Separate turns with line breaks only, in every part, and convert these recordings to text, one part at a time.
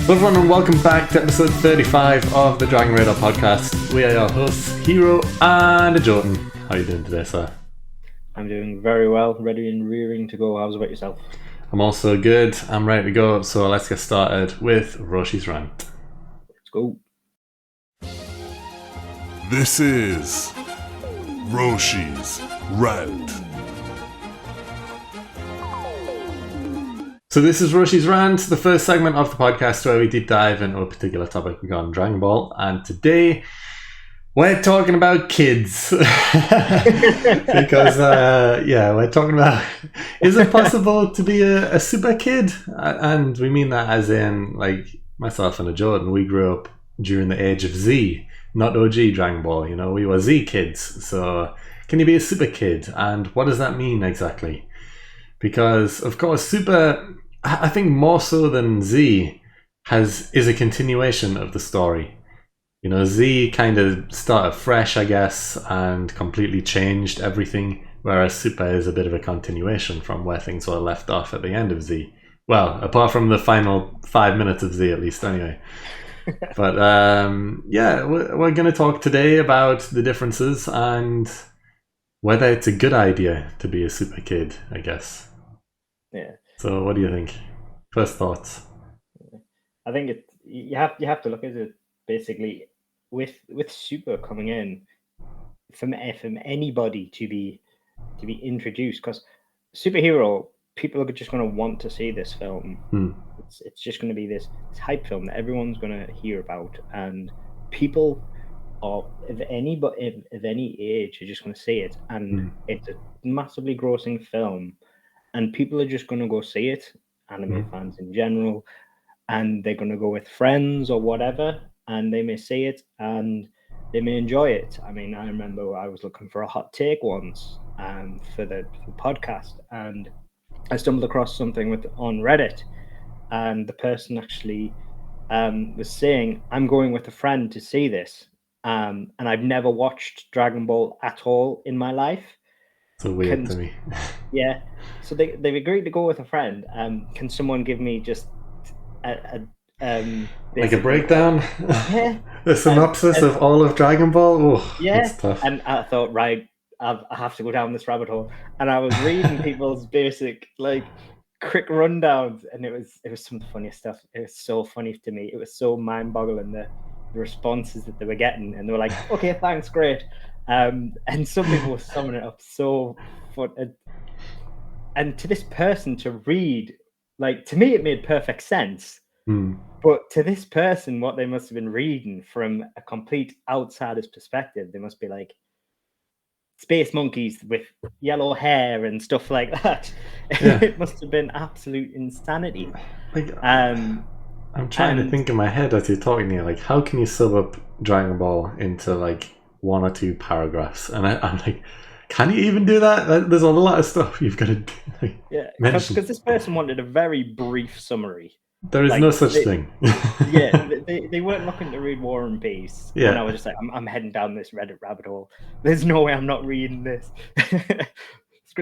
Hello everyone and welcome back to episode 35 of the Dragon Radar podcast. We are your hosts, Heeroh and Ajoten. How are you doing today, sir?
I'm doing very well, ready and rearing to go. How's about yourself?
I'm also good. I'm ready to go, so let's get started with Roshi's rant.
Let's go.
This is Roshi's Rant.
So this is Roshi's rant, the first segment of the podcast where we deep dive into a particular topic regarding Dragon Ball, and today we're talking about kids. Because we're talking about, is it possible to be a super kid? And we mean that as in, like, myself and Ajoten, we grew up during the age of Z, not OG Dragon Ball, you know, we were Z kids. So can you be a super kid? And what does that mean exactly? Because, of course, Super, I think more so than Z, is a continuation of the story. You know, Z kind of started fresh, I guess, and completely changed everything, whereas Super is a bit of a continuation from where things were left off at the end of Z. Well, apart from the final 5 minutes of Z, at least, anyway. But, we're going to talk today about the differences and whether it's a good idea to be a super kid, I guess.
Yeah.
So, what do you think? First thoughts.
I think you have to look at it basically with Super coming in from anybody to be introduced, because Superhero, people are just going to want to see this film. It's just going to be this hype film that everyone's going to hear about, and people of any age are just going to see it, and it's a massively grossing film, and people are just going to go see it, anime fans in general, and they're going to go with friends or whatever, and they may see it and they may enjoy it. I mean, I remember I was looking for a hot take once for the podcast, and I stumbled across something on Reddit, and the person actually was saying, I'm going with a friend to see this, and I've never watched Dragon Ball at all in my life.
So weird to me.
Yeah, so they've agreed to go with a friend. Can someone give me just
like a breakdown?
Yeah.
The synopsis of all of Dragon Ball? Oh,
yeah,
that's tough.
And I thought, right, I have to go down this rabbit hole, and I was reading people's basic, like, quick rundowns, and it was some of the funniest stuff. It was so funny to me. It was so mind-boggling, the responses that they were getting, and they were like, okay, thanks, great. And some people were summing it up so fun. And to this person to read, like, to me, it made perfect sense. But to this person, what they must have been reading from a complete outsider's perspective, they must be like, space monkeys with yellow hair and stuff like that.
Yeah.
It must have been absolute insanity.
Like, I'm trying to think in my head as you're talking here, like, how can you sum up Dragon Ball into, like, 1 or 2 paragraphs? And I'm like, can you even do that? There's a lot of stuff you've got to mention.
Because this person wanted a very brief summary.
There is no such thing.
They weren't looking to read War and Peace. Yeah. And I was just like, I'm heading down this Reddit rabbit hole. There's no way I'm not reading this.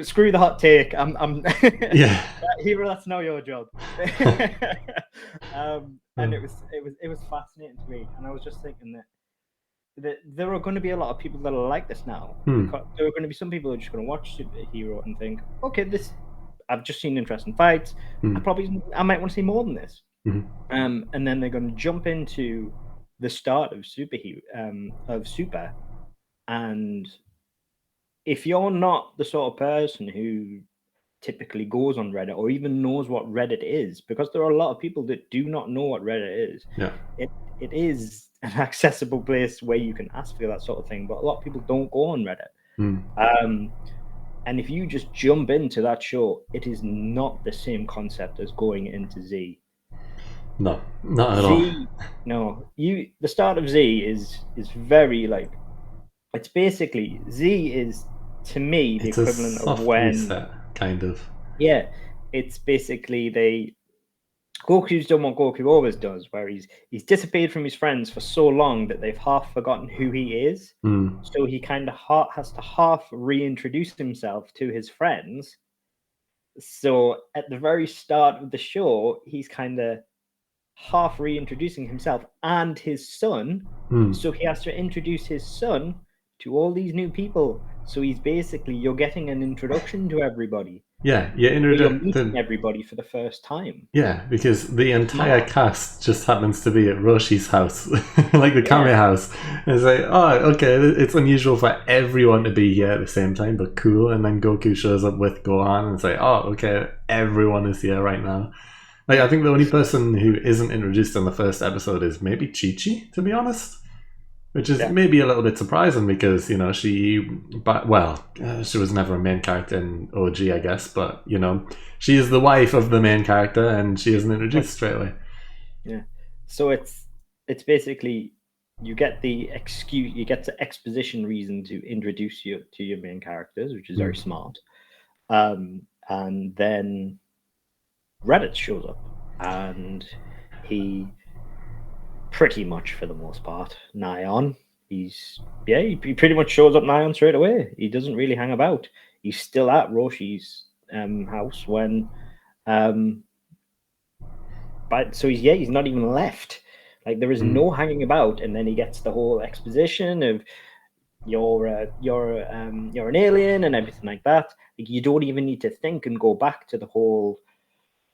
Screw the hot take. I'm
yeah.
Heeroh, that's now your job. And it was fascinating to me. And I was just thinking that there are going to be a lot of people that are like this now. There are going to be some people who are just going to watch Superhero and think, okay, I've just seen interesting fights. I might want to see more than this. And then they're going to jump into the start of Super. And if you're not the sort of person who typically goes on Reddit or even knows what Reddit is, because there are a lot of people that do not know what Reddit is.
Yeah.
It is an accessible place where you can ask for that sort of thing, but a lot of people don't go on Reddit. And if you just jump into that show, it is not the same concept as going into Z.
No, not at all.
No, the start of Z is very, like, it's basically, Z is, to me, the equivalent of when
reset, kind of.
Yeah, it's basically Goku's done what Goku always does, where he's disappeared from his friends for so long that they've half forgotten who he is. So he kind of has to half reintroduce himself to his friends. So at the very start of the show, he's kind of half reintroducing himself and his son. So he has to introduce his son to all these new people. So he's basically, you're getting an introduction to everybody.
Yeah,
you're meeting everybody for the first time.
Yeah, because the entire cast just happens to be at Roshi's house, like the Kame house. And it's like, oh, okay, it's unusual for everyone to be here at the same time, but cool. And then Goku shows up with Gohan, and it's like, oh, okay, everyone is here right now. Like, I think the only person who isn't introduced in the first episode is maybe Chi-Chi, to be honest. Which is maybe a little bit surprising because, you know, she was never a main character in OG, I guess. But, you know, she is the wife of the main character and she isn't introduced straight away.
Yeah. So it's basically, you get the exposition reason to introduce you to your main characters, which is very smart. And then Reddit shows up and he... pretty much for the most part, nigh on. He pretty much shows up nigh on straight away. He doesn't really hang about. He's still at Roshi's house when, so he's not even left. Like there is no hanging about, and then he gets the whole exposition of you're an alien and everything like that. Like, you don't even need to think and go back to the whole.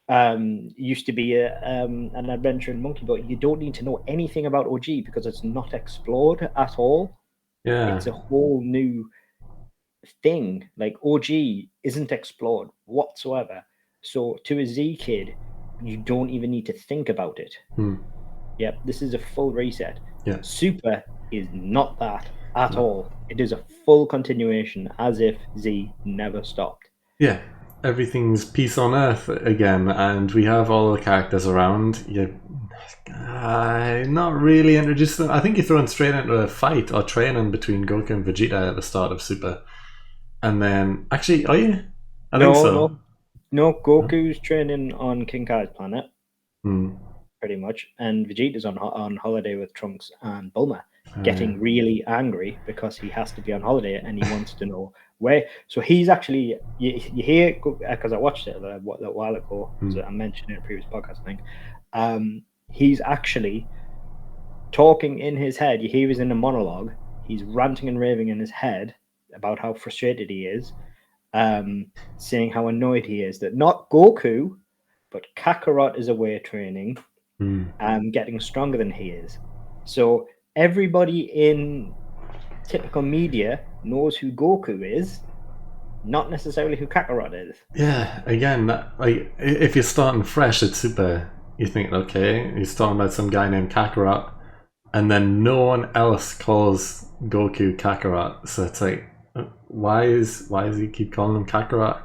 Used to be an adventure in Monkey Boy. You don't need to know anything about OG because it's not explored at all.
Yeah,
it's a whole new thing. Like OG isn't explored whatsoever. So to a Z kid, you don't even need to think about it. Yep, this is a full reset.
Yeah,
Super is not that at all. It is a full continuation, as if Z never stopped.
Yeah. Everything's peace on Earth again, and we have all the characters around. You're not really introduced them. I think you're thrown straight into a fight or training between Goku and Vegeta at the start of Super. And then, actually, are you? I think so.
No, Goku's training on King Kai's planet, pretty much, and Vegeta's on holiday with Trunks and Bulma, getting really angry because he has to be on holiday and he wants to know where. So he's actually, you hear, because I watched it a while ago, so I mentioned it in a previous podcast, I think. He's actually talking in his head. You hear he's in a monologue. He's ranting and raving in his head about how frustrated he is, saying how annoyed he is that not Goku, but Kakarot is away training, getting stronger than he is. So everybody in typical media knows who Goku is, not necessarily who Kakarot is.
Yeah, again, like if you're starting fresh at Super, you think, okay, he's talking about some guy named Kakarot, and then no one else calls Goku Kakarot. So it's like, why is he keep calling him Kakarot?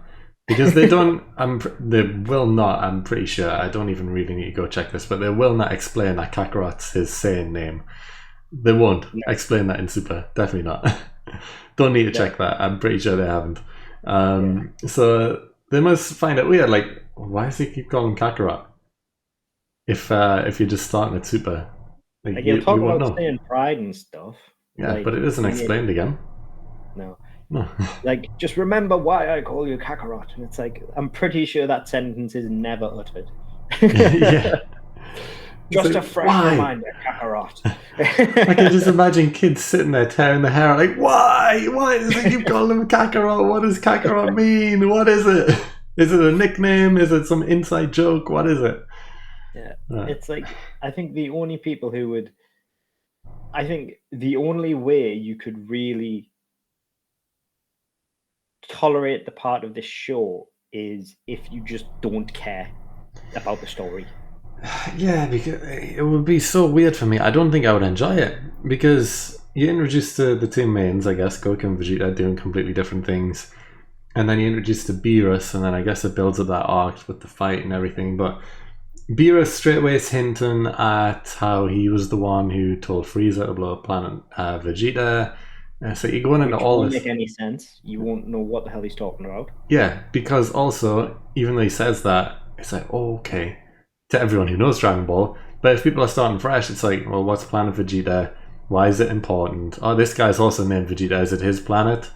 Because they don't. They will not. I'm pretty sure. I don't even really need to go check this, but they will not explain that Kakarot's his Saiyan name. They won't explain that in Super. Definitely not. Don't need to check that. I'm pretty sure they haven't. So they must find it weird. Like, why does he keep calling Kakarot? If you're just starting at Super,
like you'll talk about saying pride and stuff.
Yeah,
like,
but it isn't explained again.
No. Like, just remember why I call you Kakarot. And it's like, I'm pretty sure that sentence is never uttered.
Yeah.
Just a fresh reminder, Kakarot.
I can just imagine kids sitting there tearing their hair out, like, why? Why does he keep calling him Kakarot? What does Kakarot mean? What is it? Is it a nickname? Is it some inside joke? What is it?
Yeah, it's like, I think the only people who would, I think the only way you could really tolerate the part of this show is if you just don't care about the story.
Yeah, because it would be so weird for me. I don't think I would enjoy it because you introduce the two mains, I guess, Goku and Vegeta doing completely different things, and then you introduce the Beerus, and then I guess it builds up that arc with the fight and everything. But Beerus straight away is hinting at how he was the one who told Frieza to blow up planet Vegeta. So you're going into all this.
Which won't make any sense. You won't know what the hell he's talking about.
Yeah, because also, even though he says that, it's like, oh, okay, to everyone who knows Dragon Ball. But if people are starting fresh, it's like, well, what's Planet Vegeta? Why is it important? Oh, this guy's also named Vegeta. Is it his planet?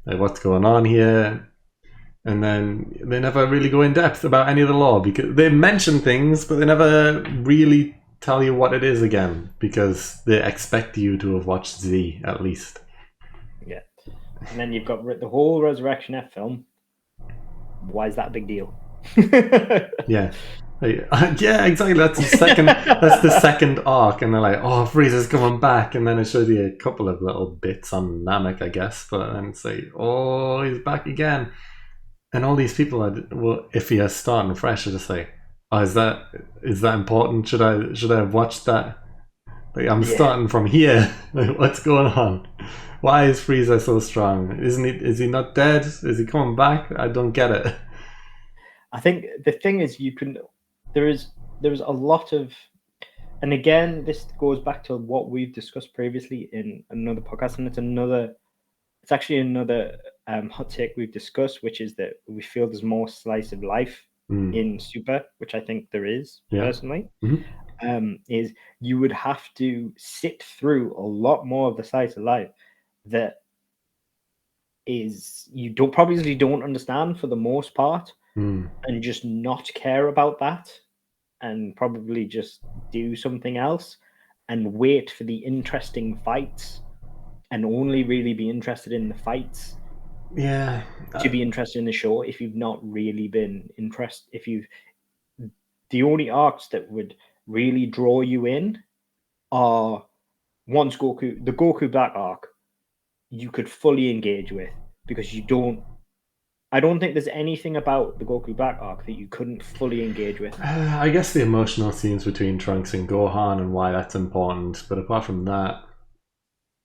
Like, what's going on here? And then they never really go in depth about any of the lore, because they mention things, but they never really tell you what it is again, because they expect you to have watched Z at least.
Yeah. And then you've got the whole Resurrection F film. Why is that a big deal?
Yeah. Yeah, exactly. That's the second. That's the second arc, and they're like, "Oh, Frieza's coming back," and then it shows you a couple of little bits on Namek, I guess. But then it's like, "Oh, he's back again," and all these people are, well, if he is starting fresh, are just like, "Oh, is that important? Should I have watched that?" Like, I'm starting from here. Like, what's going on? Why is Frieza so strong? Is he not dead? Is he coming back? I don't get it.
I think the thing is, there's a lot of, and again, this goes back to what we've discussed previously in another podcast, and it's actually another hot take we've discussed, which is that we feel there's more slice of life in Super, which I think there is personally. Is you would have to sit through a lot more of the slice of life that is you probably don't understand for the most part, and just not care about that, and probably just do something else and wait for the interesting fights, and only really be interested in the fights.
Yeah.
To be interested in the show, if you've not really been interested, the only arcs that would really draw you in are the Goku Black arc, you could fully engage with, because I don't think there's anything about the Goku Black arc that you couldn't fully engage with.
I guess the emotional scenes between Trunks and Gohan and why that's important, but apart from that,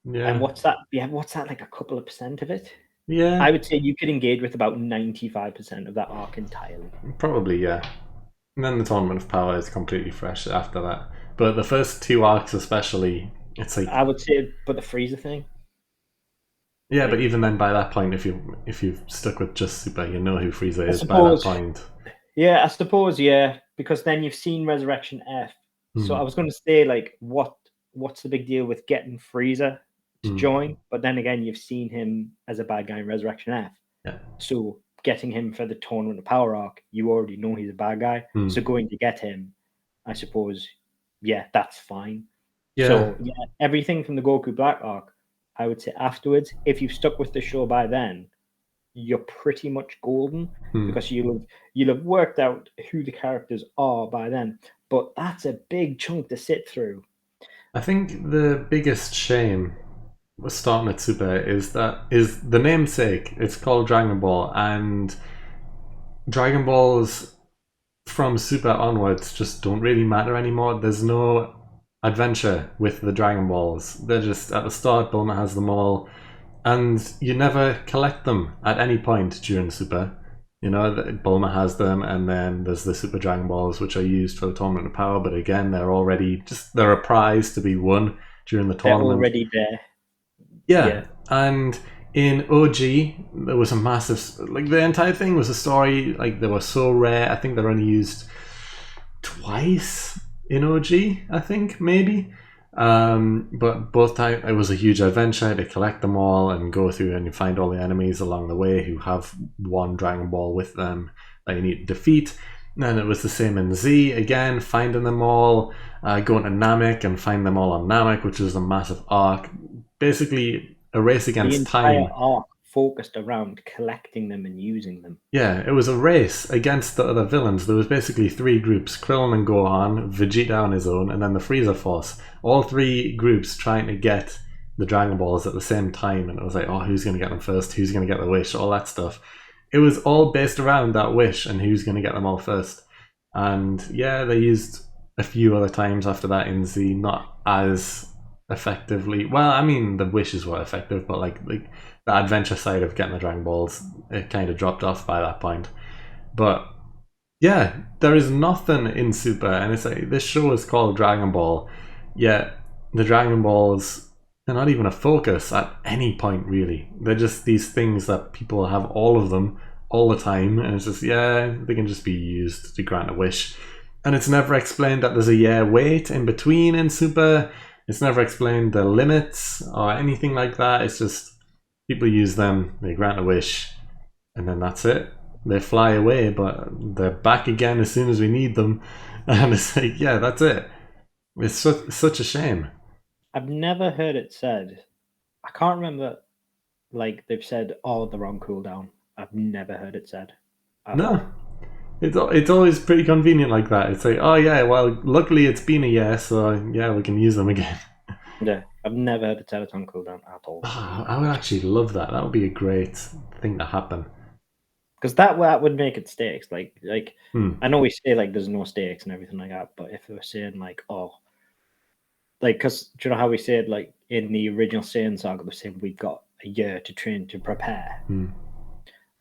yeah.
And what's that? Yeah, what's that? Like a couple of percent of it?
Yeah.
I would say you could engage with about 95% of that arc entirely.
Probably, yeah. And then the Tournament of Power is completely fresh after that. But the first two arcs especially, it's like,
I would say, but the Frieza thing.
Yeah, but even then, by that point, if you've stuck with just Super, you know who Frieza is by that point.
Yeah, I suppose, yeah, because then you've seen Resurrection F. So I was going to say, like, what's the big deal with getting Frieza to join? But then again, you've seen him as a bad guy in Resurrection F.
Yeah.
So getting him for the Tournament of Power arc, you already know he's a bad guy. So going to get him, I suppose, yeah, that's fine.
Yeah.
So yeah, everything from the Goku Black arc, I would say afterwards, if you've stuck with the show by then, you're pretty much golden, because you'll have worked out who the characters are by then. But that's a big chunk to sit through.
I think the biggest shame with starting at Super is the namesake. It's called Dragon Ball, and Dragon Balls from Super onwards just don't really matter anymore. There's no adventure with the Dragon Balls. They're just at the start, Bulma has them all, and you never collect them at any point during Super. You know, Bulma has them, and then there's the Super Dragon Balls, which are used for the Tournament of Power, but again, they're a prize to be won during the tournament.
They're already there.
Yeah. And in OG, there was a massive, like, the entire thing was a story, like, they were so rare. I think they're only used twice in OG, I think, maybe. But both times it was a huge adventure to collect them all and go through, and you find all the enemies along the way who have one Dragon Ball with them that you need to defeat. And it was the same in Z, again, finding them all, going to Namek and find them all on Namek, which was a massive arc. Basically, a race against time.
The entire arc focused around collecting them and using them.
Yeah, it was a race against the other villains. There was basically three groups: Krillin and Gohan, Vegeta on his own, and then the Frieza Force. All three groups trying to get the Dragon Balls at the same time, and it was like, oh, who's going to get them first? Who's going to get the wish? All that stuff. It was all based around that wish and who's going to get them all first. And yeah, they used a few other times after that in Z, not as effectively. Well, I mean, the wishes were effective, but like the adventure side of getting the Dragon Balls, it kind of dropped off by that point. But yeah, there is nothing in Super, and it's like, this show is called Dragon Ball, yet the Dragon Balls are not even a focus at any point, really. They're just these things that people have all of them all the time, and it's just, yeah, they can just be used to grant a wish. And it's never explained that there's a year wait in between in Super. It's never explained the limits or anything like that. It's just people use them, they grant a wish, and then that's it. they fly away, but they're back again as soon as we need them. And it's like, yeah, that's it. It's such a shame.
I've never heard it said. I can't remember, like, they've said, oh, they're on cooldown. I've never heard it said.
No. It's always pretty convenient like that. It's like, oh yeah, well, luckily it's been a year, so yeah, we can use them again.
Yeah, I've never heard it said it's on cooldown at all.
Oh, I would actually love that. That would be a great thing to happen.
Because that would make it stakes. Like I know we say like there's no stakes and everything like that, but if they were saying like, oh, like, because do you know how we said like in the original Saiyan saga, they're saying we've got a year to train to prepare.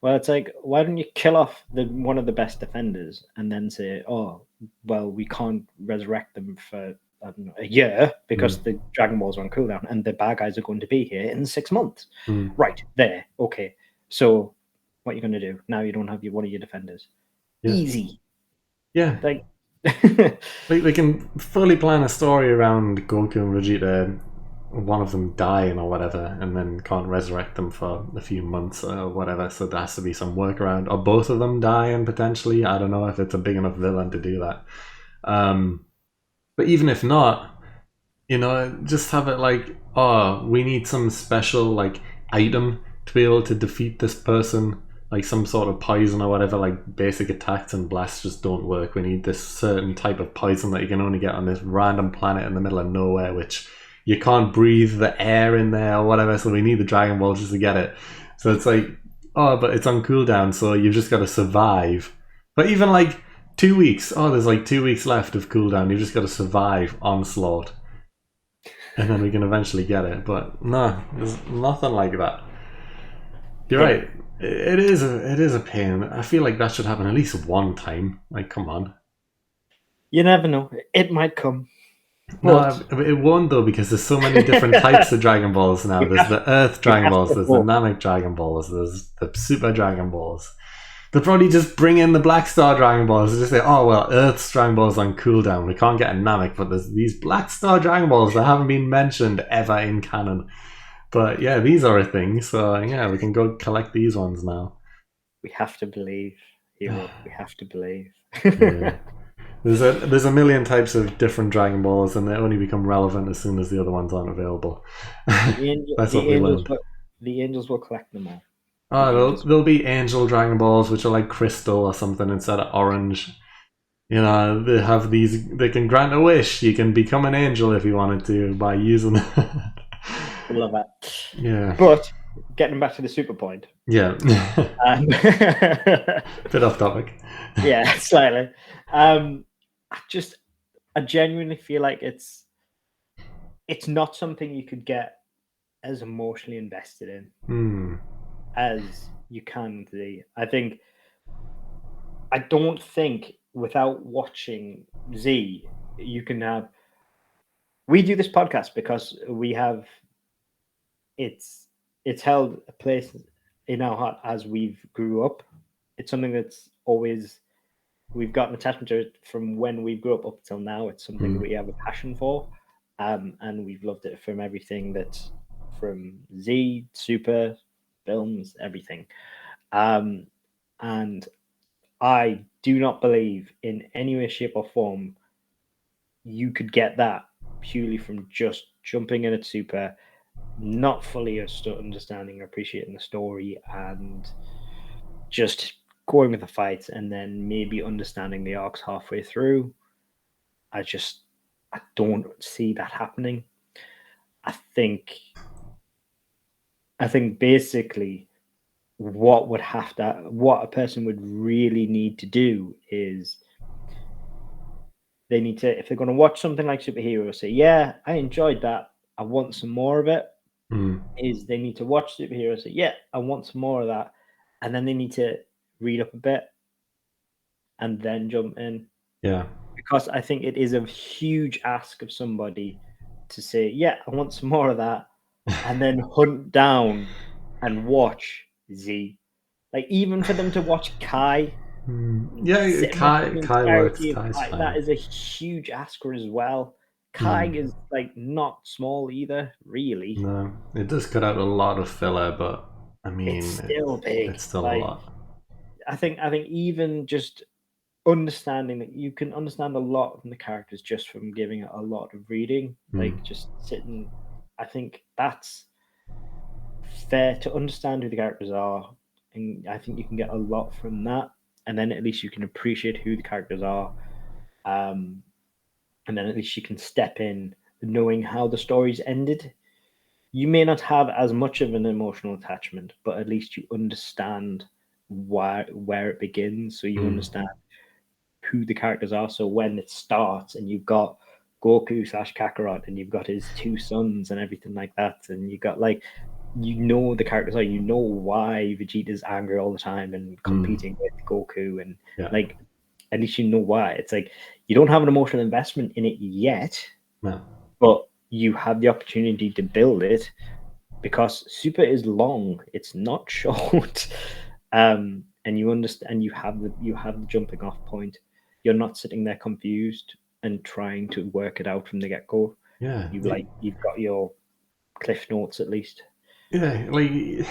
Well, it's like, why don't you kill off one of the best defenders and then say, oh, well, we can't resurrect them for I don't know, a year because the Dragon Balls are on cooldown and the bad guys are going to be here in 6 months. Right, there. Okay. So what are you going to do? Now you don't have one of your defenders. Yeah. Easy.
Yeah.
Like,
we can fully plan a story around Goku and Vegeta, one of them dying or whatever, and then can't resurrect them for a few months or whatever, so there has to be some workaround. Or both of them dying, potentially. I don't know if it's a big enough villain to do that. But even if not, just have it like, oh, we need some special like item to be able to defeat this person, like some sort of poison or whatever. Like basic attacks and blasts just don't work. We need this certain type of poison that you can only get on this random planet in the middle of nowhere, which you can't breathe the air in there or whatever, so we need the Dragon Ball just to get it. So it's like, oh, but it's on cooldown, so you've just got to survive. But even like 2 weeks, oh, there's like 2 weeks left of cooldown, you've just got to survive Onslaught. And then we can eventually get it. But no, there's nothing like that. You're right. It is a pain. I feel like that should happen at least one time. Like, come on.
You never know. It might come.
No, it won't though, because there's so many different types of Dragon Balls now. There's the Earth Dragon Balls, there's the Namek Dragon Balls, there's the Super Dragon Balls. They'll probably just bring in the Black Star Dragon Balls and just say, oh well, Earth's Dragon Balls on cooldown. We can't get a Namek, but there's these Black Star Dragon Balls that haven't been mentioned ever in canon. But yeah, these are a thing, so yeah, we can go collect these ones now.
We have to believe, Heeroh. We have to believe.
Yeah. There's a million types of different Dragon Balls, and they only become relevant as soon as the other ones aren't available. That's what we learned.
The angels will collect them all.
Oh, there'll be Angel Dragon Balls, which are like crystal or something instead of orange. They have these. They can grant a wish. You can become an angel if you wanted to by using it.
I love that.
Yeah.
But getting back to the super point.
Yeah. Bit off topic.
Yeah, slightly. I genuinely feel like it's not something you could get as emotionally invested in as you can the. I don't think without watching Z, you can have. We do this podcast because we have. It's held a place in our heart as we've grew up. It's something that's always. We've got an attachment to it from when we grew up till now. It's something that we have a passion for, and we've loved it from everything that's from Z, Super, films, everything. And I do not believe in any way, shape, or form you could get that purely from just jumping in at Super, not fully understanding or appreciating the story, and just going with the fights and then maybe understanding the arcs halfway through. I don't see that happening. I think basically what a person would really need to do is they need to, if they're going to watch something like Superhero, say, yeah, I enjoyed that, I want some more of it. Is they need to watch Superhero, say, yeah, I want some more of that, and then they need to read up a bit and then jump in. Yeah. Because I think it is a huge ask of somebody to say, yeah, I want some more of that, and then hunt down and watch Z. Like, even for them to watch Kai.
Yeah, Kai works.
That is a huge ask as well. Kai is like not small either, really.
No, it does cut out a lot of filler, but I mean,
it's still big.
It's still a lot.
I think even just understanding that you can understand a lot from the characters just from giving it a lot of reading, like just sitting. I think that's fair to understand who the characters are, and I think you can get a lot from that, and then at least you can appreciate who the characters are, and then at least you can step in knowing how the story's ended. You may not have as much of an emotional attachment, but at least you understand where it begins, so you understand who the characters are. So when it starts and you've got Goku / Kakarot and you've got his two sons and everything like that, and you got like, you know, the characters are, you know why Vegeta's angry all the time and competing with Goku, and like, at least you know why. It's like you don't have an emotional investment in it yet, but you have the opportunity to build it, because Super is long, it's not short. And you understand, you have the jumping off point. You're not sitting there confused and trying to work it out from the get-go.
Yeah,
you've got your cliff notes at least.
Yeah, like you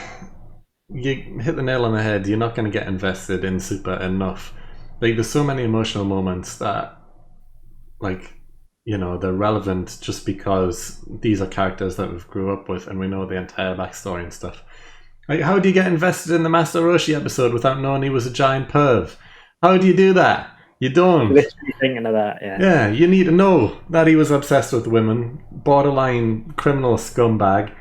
hit the nail on the head. You're not going to get invested in Super enough. Like, there's so many emotional moments that, like, you know, they're relevant just because these are characters that we've grew up with and we know the entire backstory and stuff. Like, how do you get invested in the Master Roshi episode without knowing he was a giant perv? How do you do that? You don't.
Literally thinking of that, yeah.
Yeah, you need to know that he was obsessed with women, borderline criminal scumbag,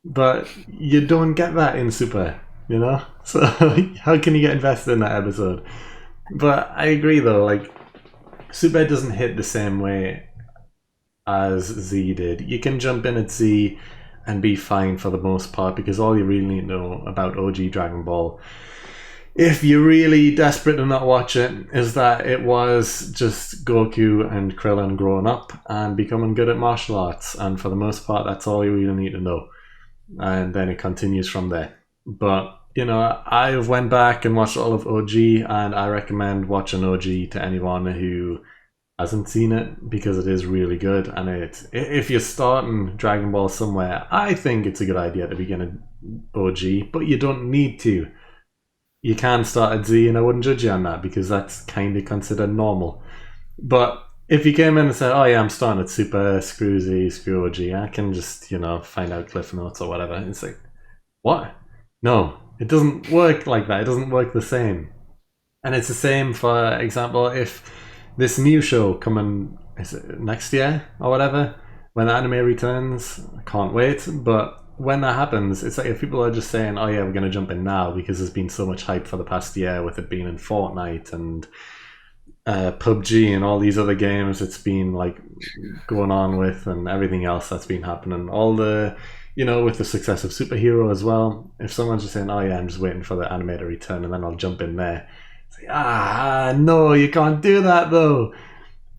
but you don't get that in Super, you know? So how can you get invested in that episode? But I agree though, like, Super doesn't hit the same way as Z did. You can jump in at Z and be fine for the most part, because all you really need to know about OG Dragon Ball, if you're really desperate to not watch it, is that it was just Goku and Krillin growing up and becoming good at martial arts, and for the most part that's all you really need to know, and then it continues from there. But you know, I went back and watched all of OG, and I recommend watching OG to anyone who hasn't seen it, because it is really good. And if you're starting Dragon Ball somewhere, I think it's a good idea to begin at OG, but you don't need to. You can start at Z, and I wouldn't judge you on that, because that's kind of considered normal. But if you came in and said, oh yeah, I'm starting at Super, screw Z, screw OG, I can just, you know, find out Cliff Notes or whatever. It's like, what? No, it doesn't work like that. It doesn't work the same. And it's the same, for example, if this new show coming, is it next year or whatever, when the anime returns, I can't wait. But when that happens, it's like if people are just saying, oh yeah, we're going to jump in now because there's been so much hype for the past year with it being in Fortnite and PUBG and all these other games it's been like going on with, and everything else that's been happening, all the, you know, with the success of Super Heeroes as well. If someone's just saying, oh yeah, I'm just waiting for the anime to return and then I'll jump in there, it's like, no, you can't do that though.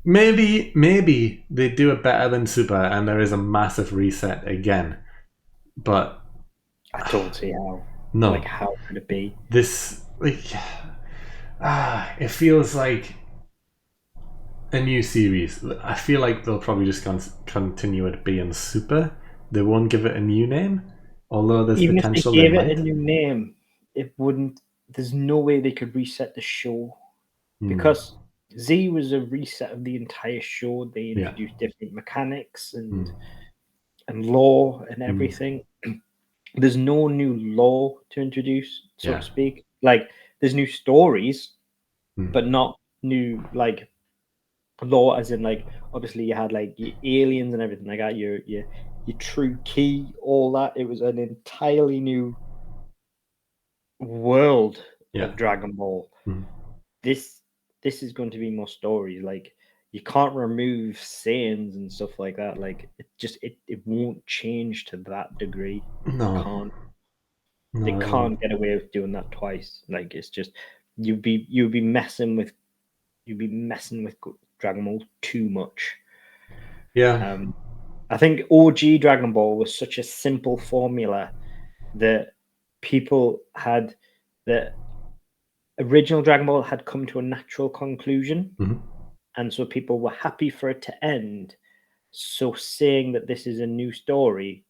Maybe they do it better than Super and there is a massive reset again, but
I don't see how.
No,
like, how could it be
this, like, it feels like a new series. I feel like they'll probably just continue it being Super. They won't give it a new name, although there's
even
potential
if they gave
they
it a new name, it wouldn't. There's no way they could reset the show, because Z was a reset of the entire show. They introduced different mechanics and lore and everything. There's no new lore to introduce, so to speak. Like, there's new stories, but not new, like, lore as in, like, obviously you had like your aliens and everything like that, your true key, all that. It was an entirely new world of Dragon Ball. This is going to be more stories. Like, you can't remove Saiyans and stuff like that. Like, it won't change to that degree.
No.
They can't get away with doing that twice. Like, it's just, you'd be messing with Dragon Ball too much. I think OG Dragon Ball was such a simple formula that people had, the original Dragon Ball had come to a natural conclusion, and so people were happy for it to end. So saying that this is a new story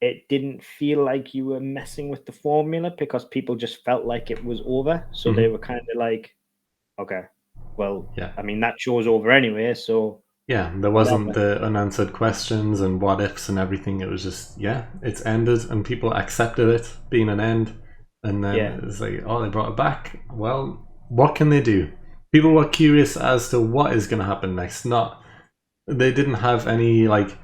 it didn't feel like you were messing with the formula because people just felt like it was over. So they were kind of like, okay, well,
Yeah.
I mean, that show's over anyway. So
Yeah, there wasn't the unanswered questions and what ifs and everything. It was just, yeah, it's ended, and people accepted it being an end. And then it's like, oh, they brought it back. Well, what can they do? People were curious as to what is going to happen next. They didn't have any like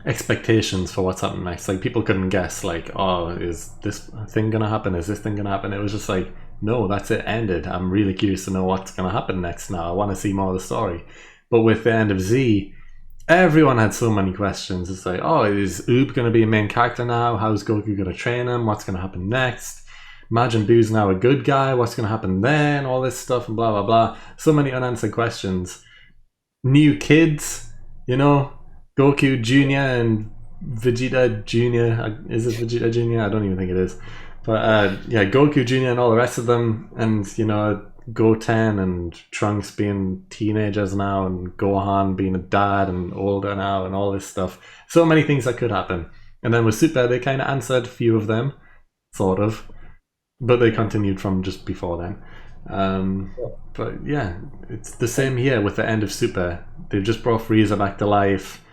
expectations for what's happening next. Like, people couldn't guess, like, oh, is this thing going to happen? Is this thing going to happen? It was just like, no, that's it, ended. I'm really curious to know what's going to happen next now. I want to see more of the story. But with the end of Z, everyone had so many questions. It's like, oh, is Oob going to be a main character now? How's Goku going to train him? What's going to happen next? Majin Buu's now a good guy. What's going to happen then? All this stuff and blah, blah, blah. So many unanswered questions. New kids, you know, Goku Jr. and Vegeta Jr. Is it Vegeta Jr.? I don't even think it is. But yeah, Goku Jr. and all the rest of them. And, you know, Goten and Trunks being teenagers now, and Gohan being a dad and older now, and all this stuff. So many things that could happen. And then with Super, they kind of answered a few of them, sort of, but they continued from just before then. But yeah, it's the same here with the end of Super. They've just brought Frieza back to life.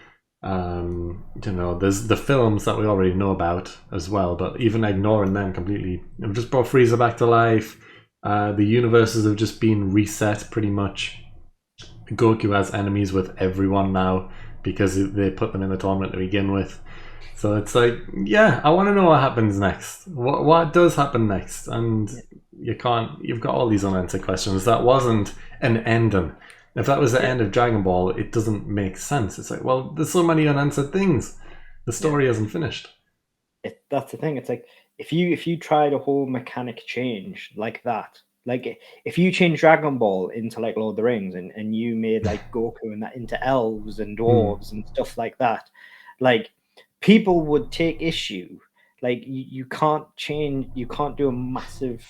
You know, there's the films that we already know about as well, but even ignoring them completely, they've just brought Frieza back to life. The universes have just been reset pretty much. Goku has enemies with everyone now because they put them in the tournament to begin with. So it's like, yeah, I want to know what happens next. What does happen next? And you've got all these unanswered questions. That wasn't an ending. If that was the end of Dragon Ball, it doesn't make sense. It's like, well, there's so many unanswered things. The story hasn't finished.
That's the thing. It's like, if you tried a whole mechanic change like that, like if you change Dragon Ball into like Lord of the Rings and you made like Goku and that into elves and dwarves and stuff like that, like people would take issue. Like you can't do a massive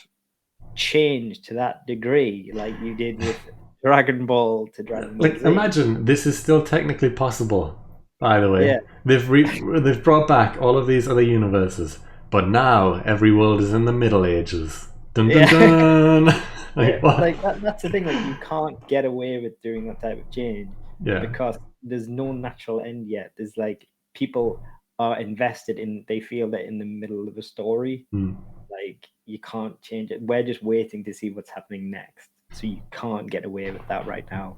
change to that degree like you did with Dragon Ball to Dragon Ball
like
Z.
Imagine this is still technically possible, by the way.
Yeah.
They've brought back all of these other universes, but now every world is in the Middle Ages. Dun dun dun.
That's the thing. Like, you can't get away with doing that type of change because there's no natural end yet. There's like, people are invested in. They feel they're in the middle of a story. Like, you can't change it. We're just waiting to see what's happening next. So you can't get away with that right now.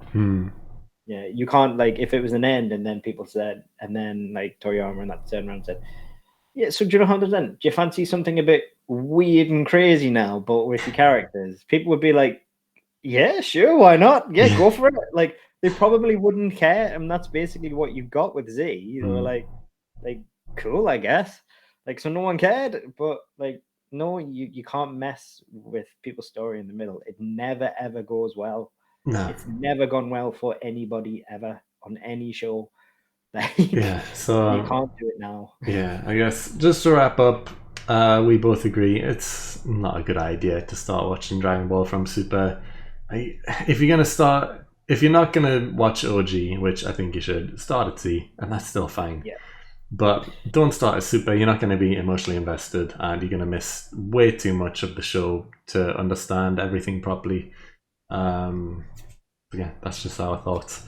Yeah, you can't, like, if it was an end and then people said, and then like Toriyama and that turned around and said, yeah, so do you know how to do you fancy something a bit weird and crazy now, but with the characters? People would be like, yeah, sure, why not? Yeah, go for it. Like, they probably wouldn't care, and that's basically what you got with Z. They were like, cool, I guess. Like, so no one cared, but like, no, you can't mess with people's story in the middle. It never ever goes well.
No.
It's never gone well for anybody ever on any show. Like,
so
you can't do it now.
Yeah, I guess just to wrap up, we both agree it's not a good idea to start watching Dragon Ball from Super. If you're not gonna watch OG, which I think you should, start at Z, and that's still fine. Yeah. But don't start at Super. You're not going to be emotionally invested, and you're going to miss way too much of the show to understand everything properly. Yeah, that's just our thoughts.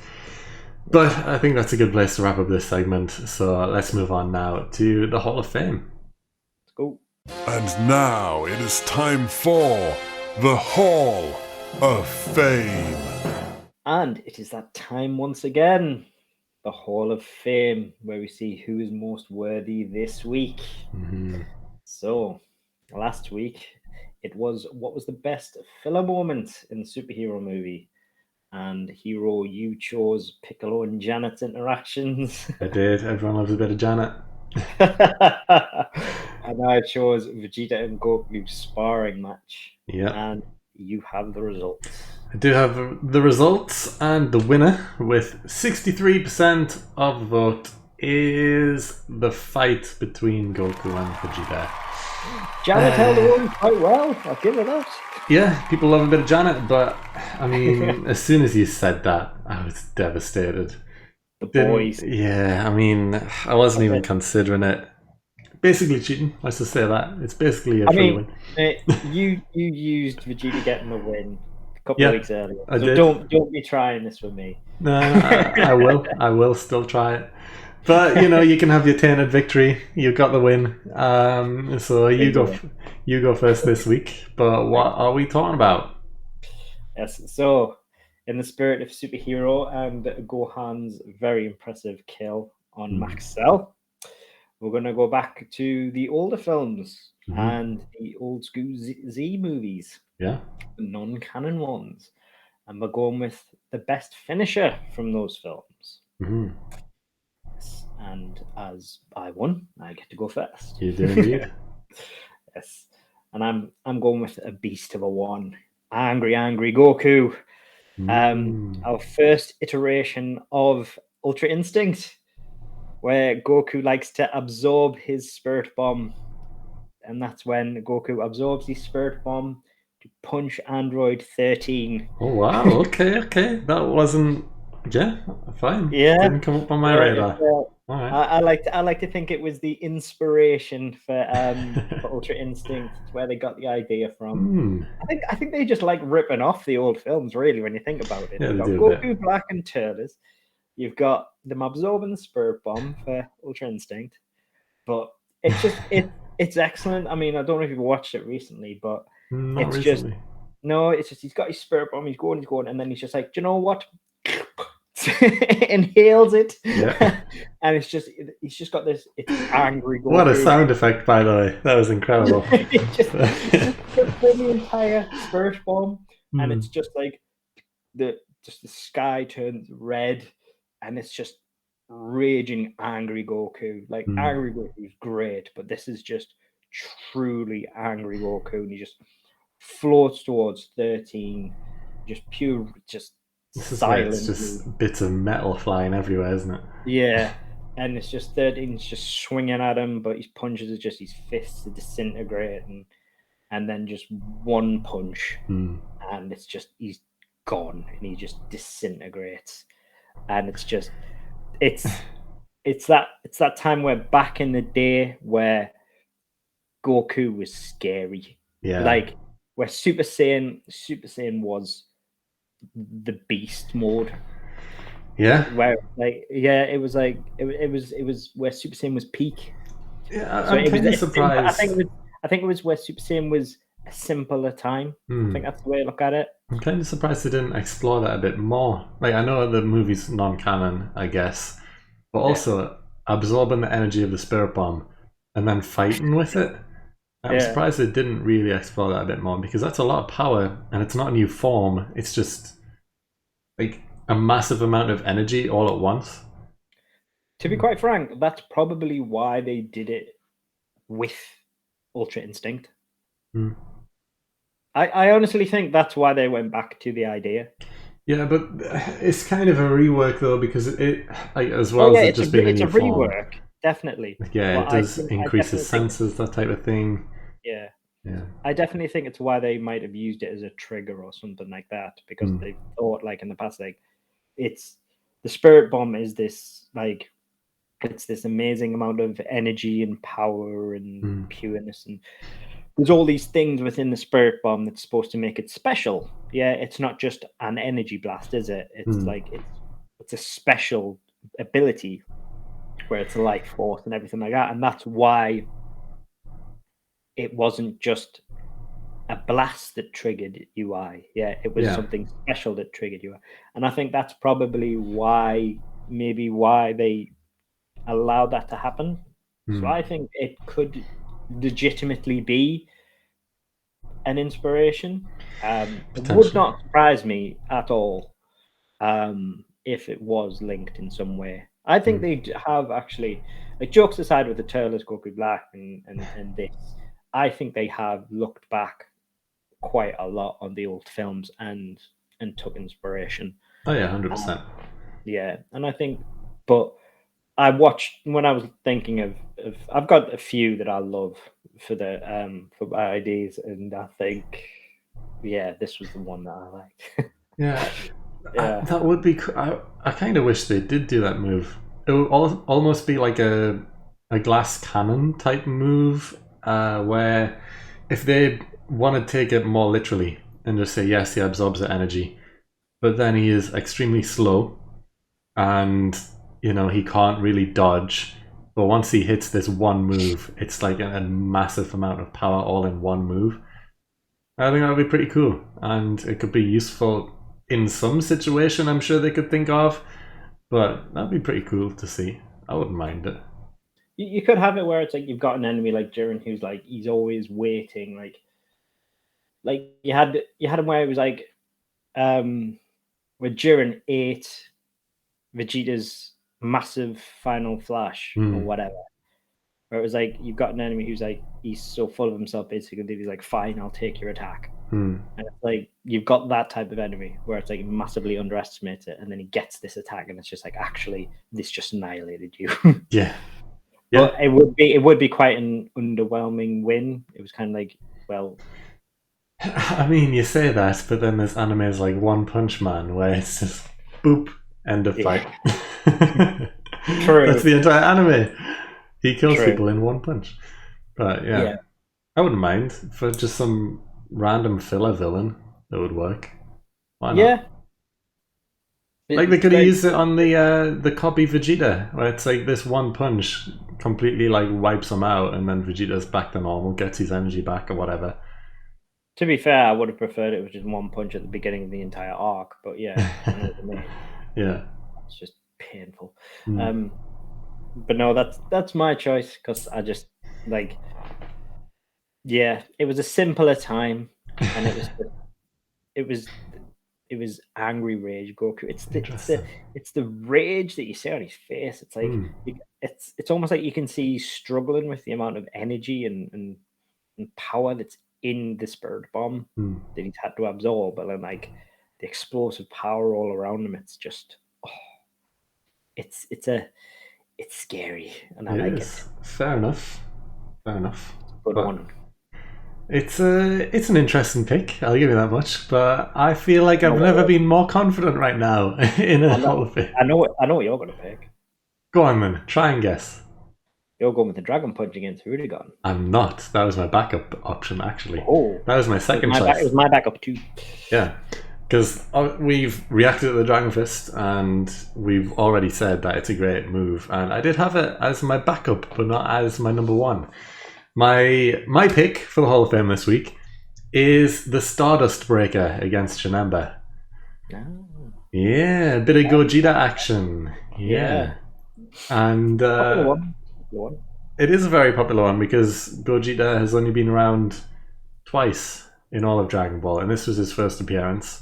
But I think that's a good place to wrap up this segment. So let's move on now to the Hall of Fame.
Let's go.
And now it is time for the Hall of Fame.
And it is that time once again. The Hall of Fame, where we see who is most worthy this week. So, last week, it was what was the best filler moment in the superhero movie. And Heeroh, you chose Piccolo and Janet's interactions.
I did. Everyone loves a bit of Janet.
And I chose Vegeta and Goku's sparring match.
Yeah.
And you have the results.
I do have the results, and the winner with 63% of the vote is the fight between Goku and Vegeta.
Janet held her own quite well. I'll give her that.
Yeah, people love a bit of Janet, but I mean, as soon as you said that, I was devastated.
The boys.
Yeah, I mean, I wasn't even considering it. basically cheating. Let's just say that it's basically a
I
free
mean,
win.
you used Vegeta getting the win a couple
Yeah,
of weeks earlier,
I
so
did.
don't be trying this with me.
No, I will. I will still try it. But you can have your tainted victory. You got the win. So you go first this week. But what are we talking about?
Yes. So, in the spirit of superhero and Gohan's very impressive kill on Max Cell, we're going to go back to the older films and the old school Z movies.
Yeah.
The non-canon ones. And we're going with the best finisher from those films. Yes. And as I won, I get to go first.
You do indeed.
Yes. And I'm going with a beast of a one. Angry Goku. Our first iteration of Ultra Instinct, where Goku likes to absorb his spirit bomb. And that's when Goku absorbs his spirit bomb to punch Android 13.
Oh, wow. Okay. That wasn't... Yeah, fine.
Yeah.
Didn't come up on my radar.
All
right.
I like to think it was the inspiration for Ultra Instinct, where they got the idea from. I think they just like ripping off the old films, really, when you think about it.
Yeah,
You've got Goku, Black, and Turles. You've got them absorbing the spirit bomb for Ultra Instinct, but it's just it's excellent. I mean, I don't know if you've watched it recently, but
Not recently.
It's just he's got his spirit bomb, he's going, and then he's just like, do you know what? Inhales it, and he's just got this. It's angry. Goku.
What a sound effect, by the way! That was incredible.
just the entire spirit bomb, and it's just like the sky turns red, and it's just raging angry Goku. Like angry Goku is great, but this is just truly angry Goku, and he just floats towards 13, just pure, just.
It's just bits of metal flying everywhere, isn't it?
Yeah, and it's just 13's just swinging at him, but his punches are just his fists are disintegrating, and then just one punch, and it's just he's gone, and he just disintegrates, and it's that time where back in the day where Goku was scary, like where Super Saiyan was the beast mode, where it was where Super Saiyan was peak.
I'm kind of surprised.
I think it was where Super Saiyan was a simpler time. I think that's the way I look at it.
I'm kind of surprised they didn't explore that a bit more. Like, I know the movie's non-canon, I guess, but also absorbing the energy of the spirit bomb and then fighting with it. I'm surprised they didn't really explore that a bit more, because that's a lot of power, and it's not a new form. It's just like a massive amount of energy all at once.
To be quite frank, that's probably why they did it with Ultra Instinct. I honestly think that's why they went back to the idea. Yeah,
but it's kind of a rework though, because it as well as it just being a new form. It's a rework,
definitely.
Yeah, but it does increase his senses, that type of thing.
Yeah. I definitely think it's why they might have used it as a trigger or something like that, because they thought, like in the past, like it's the spirit bomb is this like it's this amazing amount of energy and power and pureness, and there's all these things within the spirit bomb that's supposed to make it special. Yeah, it's not just an energy blast, is it? It's like it's a special ability where it's a life force and everything like that, and that's why it wasn't just a blast that triggered UI. Yeah, it was something special that triggered UI, and I think that's probably why they allowed that to happen. So I think it could legitimately be an inspiration. It would not surprise me at all if it was linked in some way. I think they have actually, like, jokes aside with the Turles, Goku Black, and this, I think they have looked back quite a lot on the old films and took inspiration.
Oh yeah, 100%.
Yeah, and I think, but I watched when I was thinking of I've got a few that I love for my IDs, and I think this was the one that I liked.
That would be. I kind of wish they did do that move. It would almost be like a a glass cannon type move, where if they want to take it more literally and just say yes, he absorbs the energy, but then he is extremely slow, and he can't really dodge. But once he hits this one move, it's like a massive amount of power all in one move. I think that would be pretty cool, and it could be useful in some situation I'm sure they could think of, but that'd be pretty cool to see. I wouldn't mind it.
You could have it where it's like you've got an enemy like Jiren who's like he's always waiting, like you had him where it was like where Jiren ate Vegeta's massive final flash or whatever. Where it was like you've got an enemy who's like he's so full of himself basically that he's like, fine, I'll take your attack. And it's like you've got that type of enemy where it's like he massively underestimates it, and then he gets this attack, and it's just like, actually, this just annihilated you.
Yeah.
But it would be quite an underwhelming win. It was kind of like, well,
I mean, you say that, but then there's animes like One Punch Man where it's just boop, end of fight.
True.
That's the entire anime. He kills people in one punch. But yeah, I wouldn't mind for just some random filler villain that would work. Why not?
Yeah.
Like they could have used it on the copy Vegeta, where it's like this one punch completely like wipes him out, and then Vegeta's back to normal, gets his energy back or whatever.
To be fair, I would have preferred it with just one punch at the beginning of the entire arc, but yeah, I know what you mean.
Yeah,
it's just painful. But no, that's my choice because I just like, yeah, it was a simpler time, and it was angry rage Goku. It's the rage that you see on his face. It's like it's almost like you can see he's struggling with the amount of energy and power that's in the Spirit Bomb that he's had to absorb, but then like the explosive power all around him. It's just, it's scary, and I like it.
Fair enough.
Good one.
It's an interesting pick, I'll give you that much, but I feel like I've never been more confident right now in a Hall of Fame.
I know what you're going to pick.
Go on then, try and guess.
You're going with the Dragon Punch against Rudigon.
I'm not. That was my backup option, actually.
Oh.
That was my second choice.
It was my backup too.
Yeah, because we've reacted to the Dragon Fist, and we've already said that it's a great move, and I did have it as my backup, but not as my number one. My pick for the Hall of Fame this week is the Stardust Breaker against Janemba.
Oh.
Yeah, a bit of Gogeta action. Yeah. And
Popular one.
It is a very popular one because Gogeta has only been around twice in all of Dragon Ball, and this was his first appearance.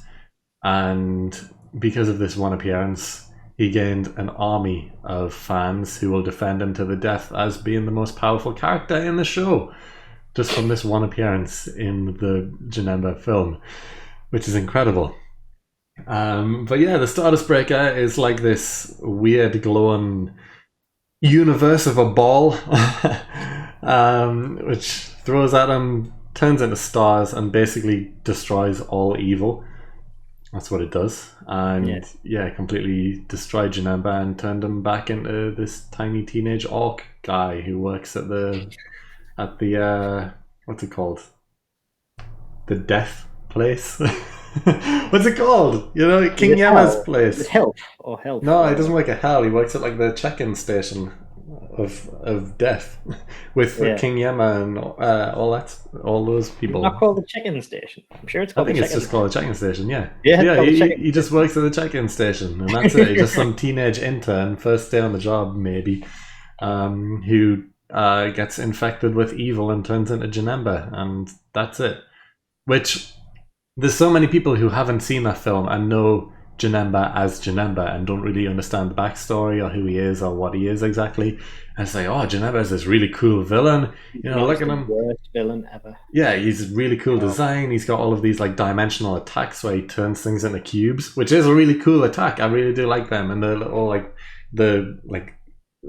And because of this one appearance, he gained an army of fans who will defend him to the death as being the most powerful character in the show, just from this one appearance in the Janemba film, which is incredible. But yeah, the Stardust Breaker is like this weird glowing universe of a ball, which throws at him, turns into stars, and basically destroys all evil. That's what it does. And completely destroyed Janemba and turned him back into this tiny teenage orc guy who works at the what's it called? The death place. What's it called? You know, King Yama's place.
Is it Hell or Hell?
No, he doesn't work at Hell. He works at like the check-in station of death with King Yama and all those people.
It's not called the check-in station. I'm sure it's called.
I think it's just called a check-in station. Yeah.
He
just works at the check-in station, and that's it. He's just some teenage intern, first day on the job, maybe, who gets infected with evil and turns into Janemba, and that's it. Which there's so many people who haven't seen that film and know Janemba as Janemba and don't really understand the backstory or who he is or what he is exactly, and say, oh, Janemba is this really cool villain, you know, look at him,
worst villain ever.
Yeah, he's a really cool design. He's got all of these like dimensional attacks where he turns things into cubes, which is a really cool attack. I really do like them, and the little like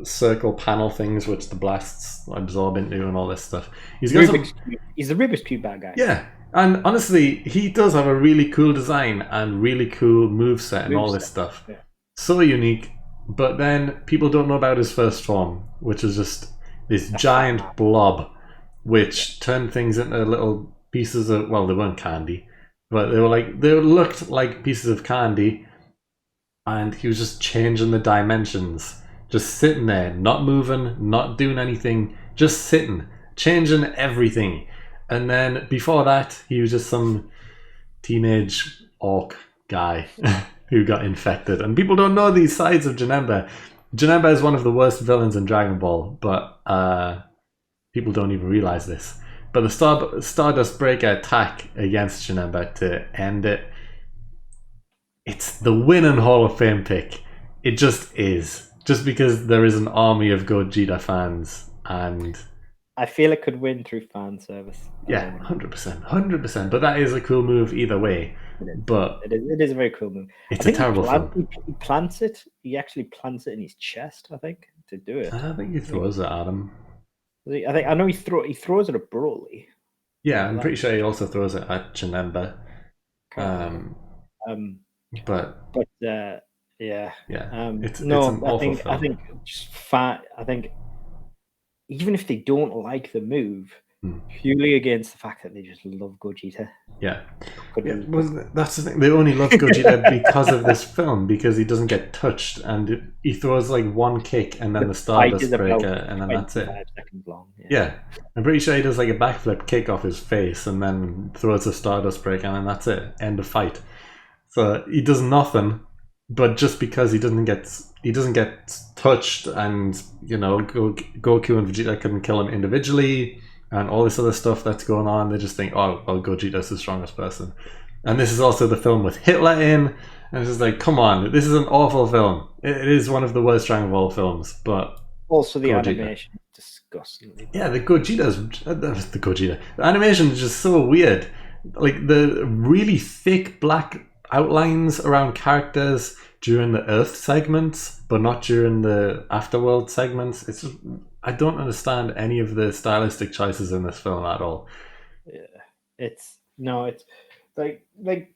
circle panel things which the blasts absorb into and all this stuff. He's the
Rubik's Cube bad guy.
Yeah. And honestly, he does have a really cool design and really cool moveset and all this stuff. Yeah. So unique, but then people don't know about his first form, which is just this giant blob, which turned things into little pieces of, well, they weren't candy, but they looked like pieces of candy, and he was just changing the dimensions, just sitting there, not moving, not doing anything, just sitting, changing everything. And then before that, he was just some teenage orc guy who got infected. And people don't know these sides of Janemba. Janemba is one of the worst villains in Dragon Ball, but people don't even realize this. But the Stardust Breaker attack against Janemba to end it, it's the winning Hall of Fame pick. It just is. Just because there is an army of Gogeta fans, and
I feel it could win through fan service.
Yeah, 100%, 100%. But that is a cool move either way. But
it is a very cool move.
It's a terrible film.
He plants it. He actually plants it in his chest, I think, to do it.
I think he throws it at him.
I know he throws it at Broly.
Yeah, I'm pretty sure he also throws it at Janemba. But
yeah.
It's an
I
awful
think
film.
I think just fat. I think even if they don't like the move, purely against the fact that they just love Gogeta.
Yeah, well, that's the thing. They only love Gogeta because of this film, because he doesn't get touched, and he throws like one kick, and then the Stardust Breaker, and then that's it.
5 seconds long.
Yeah, I'm pretty sure he does like a backflip kick off his face, and then throws a Stardust Breaker, and then that's it. End of fight. So he does nothing, but just because he doesn't get touched, and Goku and Vegeta couldn't kill him individually, and all this other stuff that's going on, they just think, oh, well, Gogeta's the strongest person. And this is also the film with Hitler in, and it's just like, come on, this is an awful film. It is one of the worst Dragon Ball films, but
also the animation is disgustingly bad.
Yeah, the Gogeta. The animation is just so weird. Like the really thick black outlines around characters during the Earth segments, but not during the Afterworld segments. It's just, I don't understand any of the stylistic choices in this film at all.
Yeah, it's like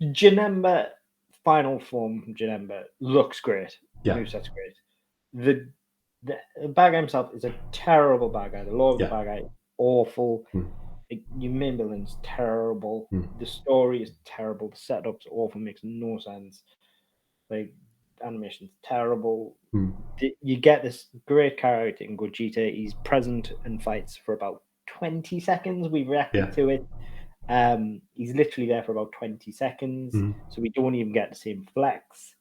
Janemba, final form Janemba looks great.
Yeah,
Moveset's great. The bad guy himself is a terrible bad guy. The Lord of the bad guy, awful. Your main villain's terrible. The story is terrible. The setup's awful. Makes no sense. Like animation's terrible. You get this great character in Gogeta. He's present and fights for about 20 seconds. We reacted to it. He's literally there for about 20 seconds, so we don't even get the same flex.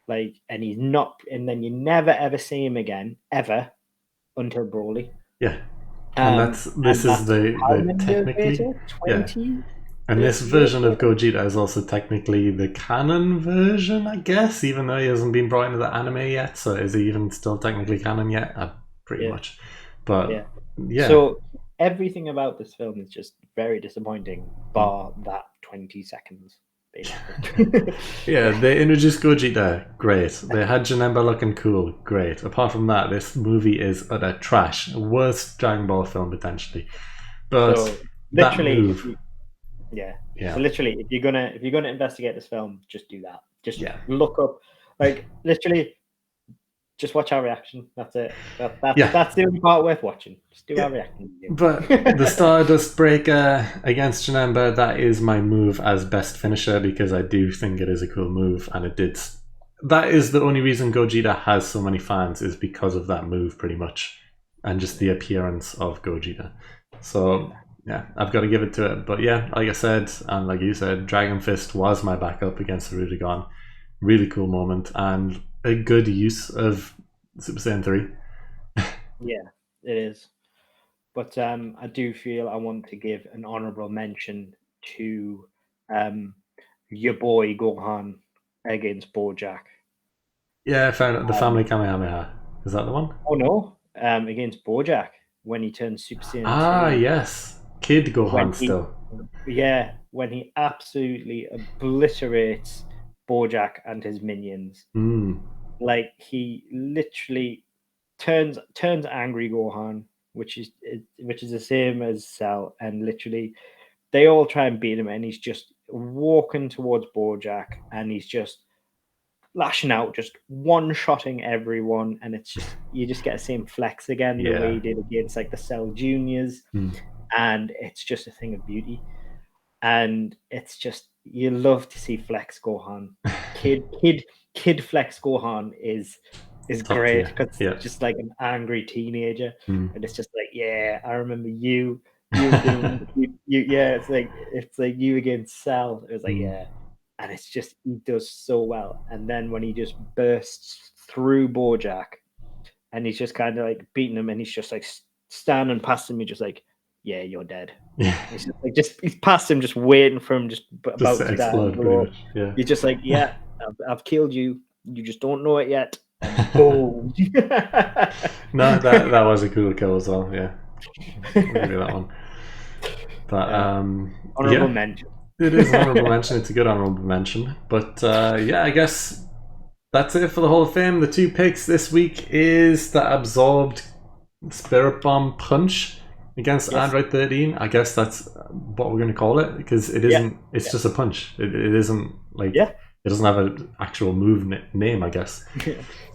Like, and he's not, and then you never ever see him again, ever, until Broly.
Yeah. And this is the technically
20?
And this version of Gogeta is also technically the canon version, I guess, even though he hasn't been brought into the anime yet. So is he even still technically canon yet? Pretty much. But yeah.
So everything about this film is just very disappointing, bar that 20 seconds.
Yeah, they introduced Gogeta, great. They had Janemba looking cool, great. Apart from that, this movie is utter trash. Worst Dragon Ball film potentially. But
so, literally,
that move,
So literally, if you're gonna investigate this film, just do that. Just look up, like literally, just watch our reaction. That's it. That's the only part worth watching. Just do our reaction.
But the Stardust Breaker against Janemba, that is my move as best finisher, because I do think it is a cool move, and it did. That is the only reason Gogeta has so many fans, is because of that move, pretty much, and just the appearance of Gogeta. So yeah, I've got to give it to it. But yeah, like I said, and like you said, Dragon Fist was my backup against Rudigon. Really cool moment, and a good use of Super Saiyan 3.
Yeah, it is. But I do feel I want to give an honorable mention to your boy Gohan against Bojack.
Yeah, I found it. The Family Kamehameha. Is that the one?
Oh no, against Bojack when he turns Super Saiyan 3.
Yes. Kid Gohan still.
Yeah, when he absolutely obliterates Bojack and his minions. Like, he literally turns angry Gohan, which is the same as Cell, and literally they all try and beat him, and he's just walking towards Bojack, and he's just lashing out, just one-shotting everyone, and it's just you just get the same flex again the way he did against like the Cell Juniors, and it's just a thing of beauty. And it's just you love to see Flex Gohan. Kid Flex Gohan is great because it's just like an angry teenager, and it's just like, yeah, I remember you doing yeah, it's like you against Cell. It was like, yeah, and it's just he does so well. And then when he just bursts through Bojack, and he's just kind of like beating him, and he's just like standing past him, he's just like, yeah, you're dead.
Yeah,
he's just like he's past him, just waiting for him, just about to die.
Yeah,
he's just like, yeah, I've killed you. You just don't know it yet. Boom.
No, that was a cool kill as well. Yeah, maybe that one. But
honorable mention.
It is an honorable mention. It's a good honorable mention. But I guess that's it for the Hall of Fame. The 2 picks this week is the absorbed Spirit Bomb punch against Android 13. I guess that's what we're going to call it, because it isn't. It's just a punch. It isn't like. Yeah. It doesn't have an actual move name, I guess.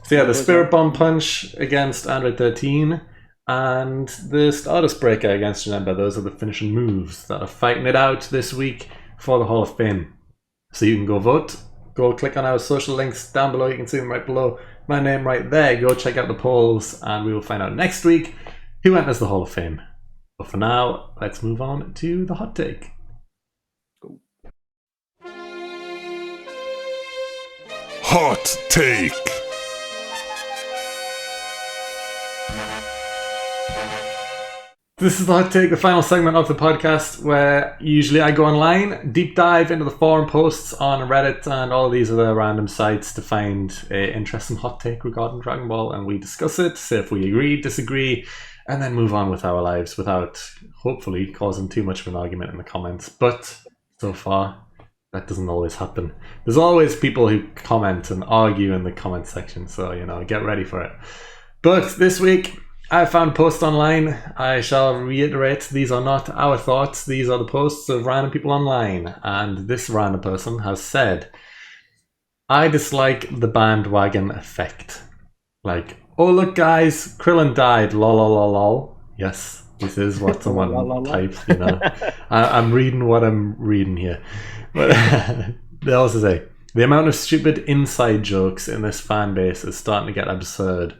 So yeah, the Spirit Bomb punch against Android 13 and the Stardust Breaker against Janemba. Those are the finishing moves that are fighting it out this week for the Hall of Fame. So you can go vote. Go click on our social links down below. You can see them right below my name right there. Go check out the polls, and we will find out next week who enters the Hall of Fame. But for now, let's move on to the hot take.
Hot take.
This is the hot take, the final segment of the podcast, where usually I go online, deep dive into the forum posts on Reddit and all these other random sites to find an interesting hot take regarding Dragon Ball, and we discuss it, say if we agree, disagree, and then move on with our lives without hopefully causing too much of an argument in the comments. But so far, that doesn't always happen. There's always people who comment and argue in the comment section, so get ready for it. But this week I found posts online. I shall reiterate, these are not our thoughts, these are the posts of random people online, and this random person has said, I dislike the bandwagon effect. Like, oh look guys, Krillin died, lol lol lol lol. Yes, this is what someone typed, I'm reading what I'm reading here. But they also say, the amount of stupid inside jokes in this fan base is starting to get absurd.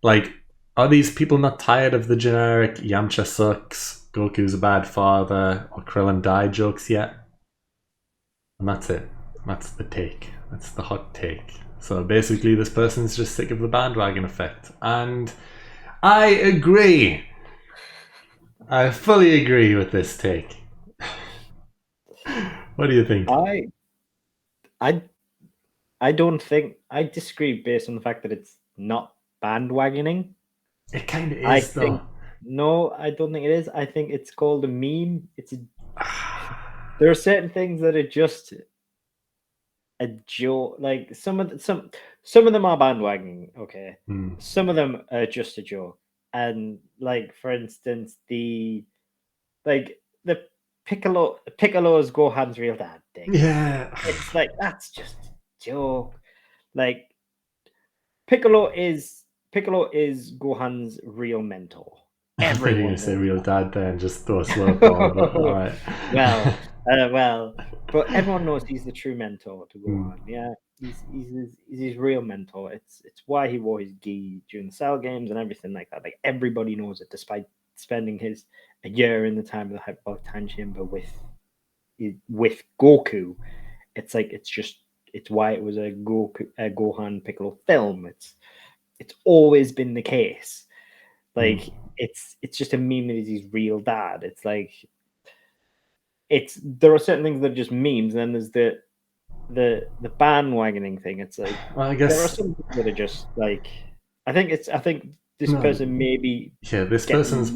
Like, are these people not tired of the generic Yamcha sucks, Goku's a bad father, or Krillin died jokes yet? And that's it. That's the take. That's the hot take. So basically this person's just sick of the bandwagon effect. And I agree. I fully agree with this take. What do you think?
I don't think, I disagree based on the fact that it's not bandwagoning.
It kind of is, though.
No, I don't think it is. I think it's called a meme. There are certain things that are just a joke. Like some of them are bandwagoning. Okay, some of them are just a joke. And like, for instance, the Piccolo's Gohan's real dad thing.
Yeah,
it's like, that's just a joke. Like, Piccolo is Gohan's real mentor.
Everyone going to say real dad there and just throw a slow ball. All right.
Well, but everyone knows he's the true mentor to Gohan. Yeah, he's his real mentor. It's why he wore his gi during the Cell games and everything like that. Like, everybody knows it, despite spending a year in the time of the Hyperbolic Time Chamber with Goku. It's like, it's why it was a Gohan Piccolo film. It's always been the case. Like, it's just a meme that is his real dad. It's like, there are certain things that are just memes, and then there's the bandwagoning thing. It's like,
well, I guess
there are some things that are just like, I think this person maybe
this person's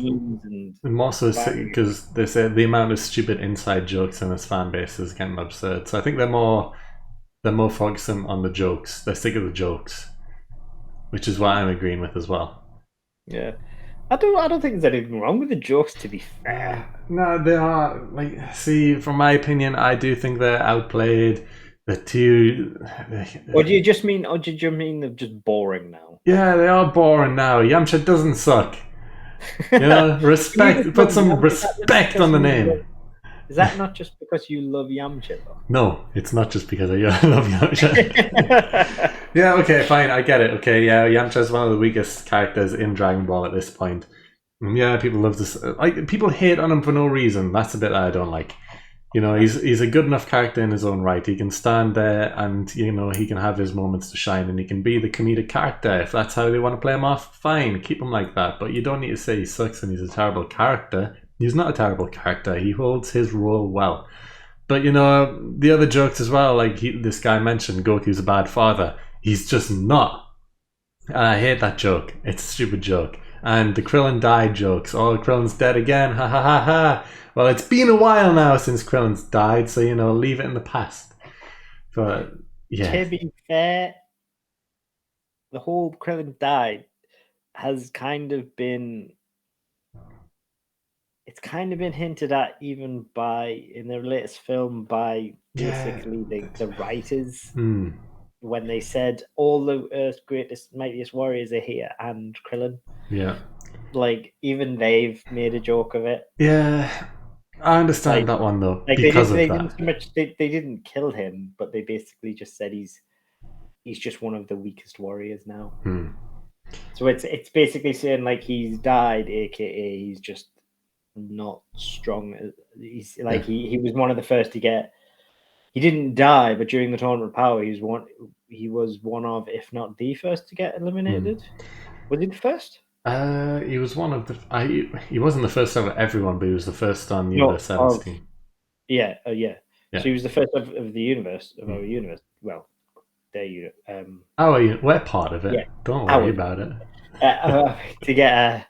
more so because they say the amount of stupid inside jokes in this fan base is getting absurd. So I think they're more focusing on the jokes. They're sick of the jokes, which is what I'm agreeing with as well.
Yeah, I don't think there's anything wrong with the jokes, to be fair.
No, they are, like, see, from my opinion, I do think they're outplayed. the two.
Or do you just mean, or did you mean they're just boring now?
Yeah, they are boring now. Yamcha doesn't suck. You know, respect. Put some respect on the name.
Is that not just because you love Yamcha, though?
No, it's not just because I love Yamcha. Yeah, okay, fine, I get it. Okay, yeah, Yamcha is one of the weakest characters in Dragon Ball at this point. And yeah, people love this. Like, people hate on him for no reason. That's the bit that I don't like. You know, he's a good enough character in his own right. He can stand there and, you know, he can have his moments to shine and he can be the comedic character. If that's how they want to play him off, fine, keep him like that. But you don't need to say he sucks and he's a terrible character. He's not a terrible character. He holds his role well. But, you know, the other jokes as well, like this guy mentioned, Goku's a bad father. He's just not. And I hate that joke. It's a stupid joke. And the Krillin died jokes. Oh, Krillin's dead again. Ha ha ha ha. Well, it's been a while now since Krillin's died, so, you know, leave it in the past. But, yeah.
To be fair, the whole Krillin died has kind of been... It's kind of been hinted at even in the latest film by basically the writers when they said all the Earth's greatest, mightiest warriors are here and Krillin.
Yeah.
Like, even they've made a joke of it.
Yeah. I understand that one, though, because
they
of that.
Didn't so much, they didn't kill him, but they basically just said he's just one of the weakest warriors now. So it's basically saying, like, he's died, aka he's just not strong. He's like he was one of the first to get. He didn't die, but during the tournament of power, he was one of, if not the first to get eliminated. Was he the first?
He was one of the. He wasn't the first out of everyone, but he was the first on Universe 7's team.
Yeah, yeah. So he was the first of the universe, of our universe. Well, their unit.
We're part of it. Yeah. Don't worry about it.
To get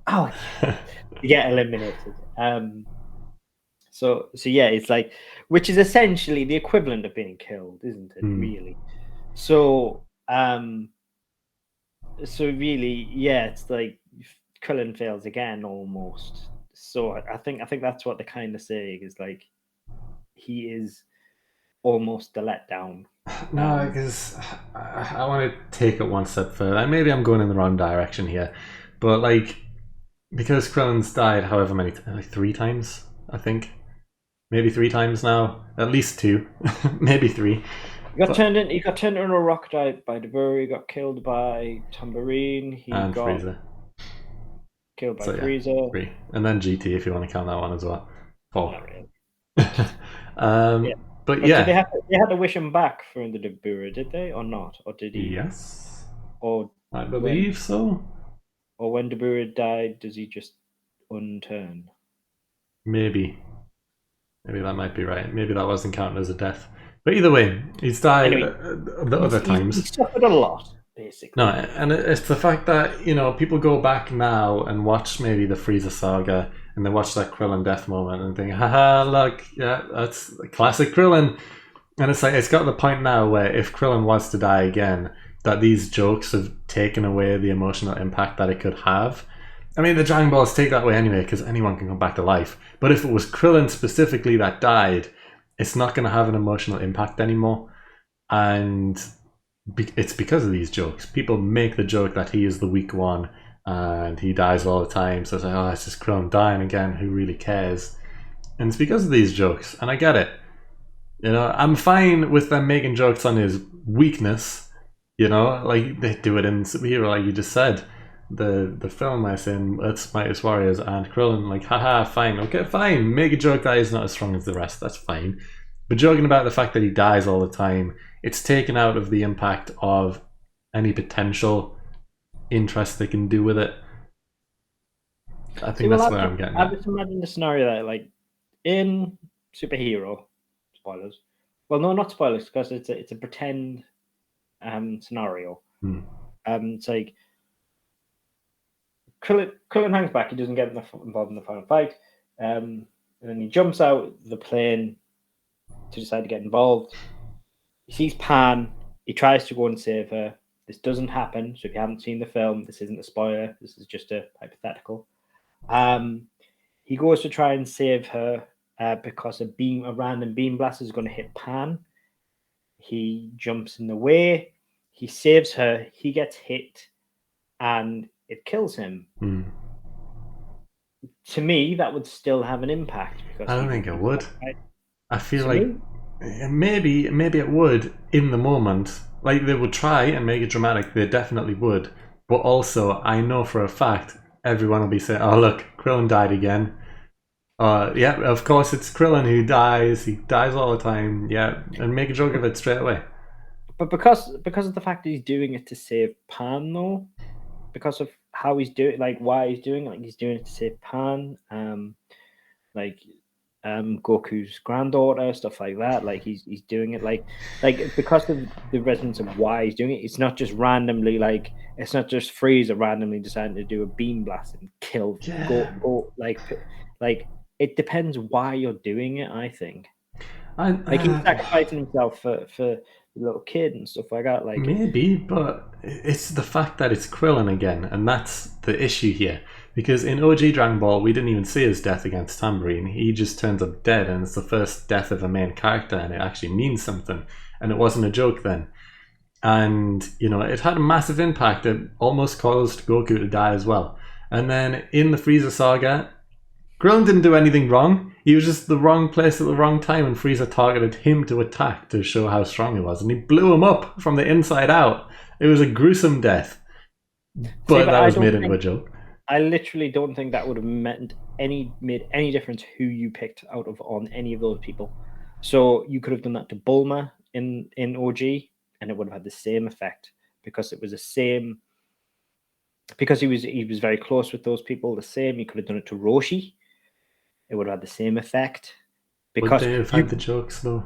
to get eliminated. So yeah, it's like, which is essentially the equivalent of being killed, isn't it? Really. So really, yeah, it's like Krillin fails again almost. So I think that's what they're kind of saying, is like he is almost the letdown.
No, because I want to take it one step further. And maybe I'm going in the wrong direction here, but like, because Krillin's died however many, like 3 times, I think. Maybe 3 times now. At least 2. Maybe 3.
He got turned into a rock by Dabura. He got killed by Tambourine. He got
Frieza.
Killed by Frieza.
3. And then GT, if you want to count that one as well. 4.
Not really.
But yeah.
They had to wish him back for the Dabura, did they? Or not? Or did he?
Yes.
Or
I believe so.
Or when Dabura died, does he just unturn?
Maybe that might be right. Maybe that wasn't counted as a death. But either way, he's died the other times.
He suffered a lot, basically.
No, and it's the fact that, you know, people go back now and watch maybe the Frieza saga, and they watch that Krillin death moment and think, haha, look, yeah, that's classic Krillin. And it's like, it's got to the point now where if Krillin was to die again, that these jokes have taken away the emotional impact that it could have. I mean, the Dragon Balls take that way anyway, because anyone can come back to life. But if it was Krillin specifically that died, it's not going to have an emotional impact anymore. And it's because of these jokes. People make the joke that he is the weak one and he dies all the time. So it's like, oh, it's just Krillin dying again. Who really cares? And it's because of these jokes. And I get it. You know, I'm fine with them making jokes on his weakness. You know, like they do it in Superhero, like you just said. The film I in Earth's Mightiest Warriors and Krillin, like, haha, fine, okay, fine. Make a joke that he's not as strong as the rest, that's fine. But joking about the fact that he dies all the time, it's taken out of the impact of any potential interest they can do with it. I think that's where I'm getting at.
I just imagine the scenario that, like, in Superhero, spoilers. Well, no, not spoilers, because it's a pretend scenario. It's like Krillin hangs back. He doesn't get involved in the final fight. And then he jumps out the plane to decide to get involved. He sees Pan. He tries to go and save her. This doesn't happen. So if you haven't seen the film, this isn't a spoiler. This is just a hypothetical. He goes to try and save her because a random beam blast is going to hit Pan. he jumps in the way, he saves her, he gets hit, and it kills him. To me, that would still have an impact because
I don't think it would. I feel like maybe it would in the moment. Like they would try and make it dramatic. They definitely would. But also, I know for a fact everyone will be saying, "Oh look, Krillin died again." Yeah, of course it's Krillin who dies. He dies all the time. Yeah, and make a joke of it straight away.
But because of the fact that he's doing it to save Pan, though, because of how he's doing, like why he's doing it, like he's doing it to save Pan, Goku's granddaughter, stuff like that. Like he's doing it like because of the resonance of why he's doing it. It's not just randomly like it's not just Frieza randomly deciding to do a beam blast and kill go like it depends why you're doing it. I think he's sacrificing himself for the little kid and stuff like that. Like
maybe, but it's the fact that it's Krillin again, and that's the issue here. Because in OG Dragon Ball, we didn't even see his death against Tambourine. He just turns up dead, and it's the first death of a main character, and it actually means something. And it wasn't a joke then. And, you know, it had a massive impact. It almost caused Goku to die as well. And then in the Frieza saga, Krillin didn't do anything wrong. He was just the wrong place at the wrong time, and Frieza targeted him to attack to show how strong he was. And he blew him up from the inside out. It was a gruesome death. But that was made into a joke.
I literally don't think that would have made any difference who you picked out of on any of those people. So you could have done that to Bulma in OG, and it would have had the same effect because it was the same. Because he was very close with those people. The same. You could have done it to Roshi. It would have had the same effect. Because
would they have had the jokes though?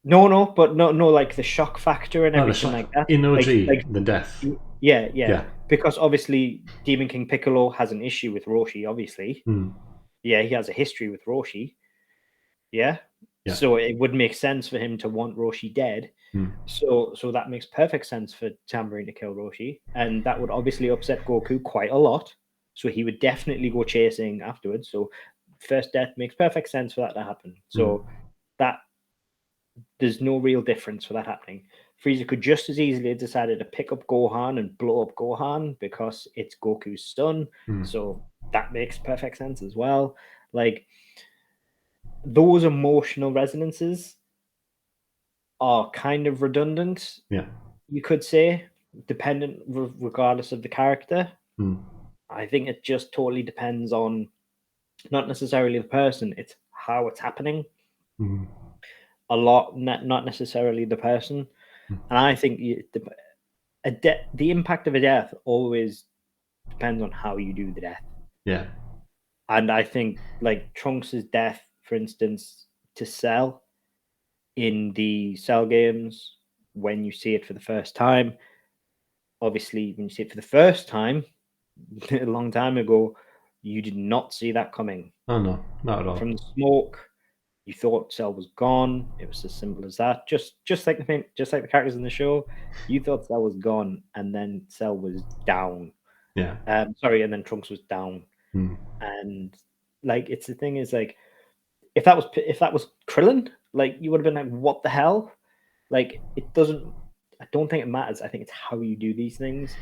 No, like the shock factor and everything like that.
In OG, like the death.
Yeah. Because obviously Demon King Piccolo has an issue with Roshi, obviously. Yeah, he has a history with Roshi. Yeah. So it would make sense for him to want Roshi dead. So that makes perfect sense for Tambourine to kill Roshi. And that would obviously upset Goku quite a lot. So he would definitely go chasing afterwards. So first death makes perfect sense for that to happen. So that there's no real difference for that happening. Frieza could just as easily have decided to pick up Gohan and blow up Gohan because it's Goku's son. So that makes perfect sense as well. Like those emotional resonances are kind of redundant.
Yeah,
you could say, dependent regardless of the character. I think it just totally depends on not necessarily the person, it's how it's happening. A lot, not necessarily the person. And I think the impact of a death always depends on how you do the death.
Yeah.
And I think like Trunks' death, for instance, to Cell in the Cell games, when you see it for the first time, obviously when you see it for the first time, a long time ago, you did not see that coming.
Oh no, not at all.
From the smoke, you thought Cell was gone. It was as simple as that. Just like the characters in the show, you thought Cell was gone, and then Cell was down.
Yeah.
And then Trunks was down. And like, it's the thing is like, if that was Krillin, like you would have been like, what the hell? Like it doesn't. I don't think it matters. I think it's how you do these things.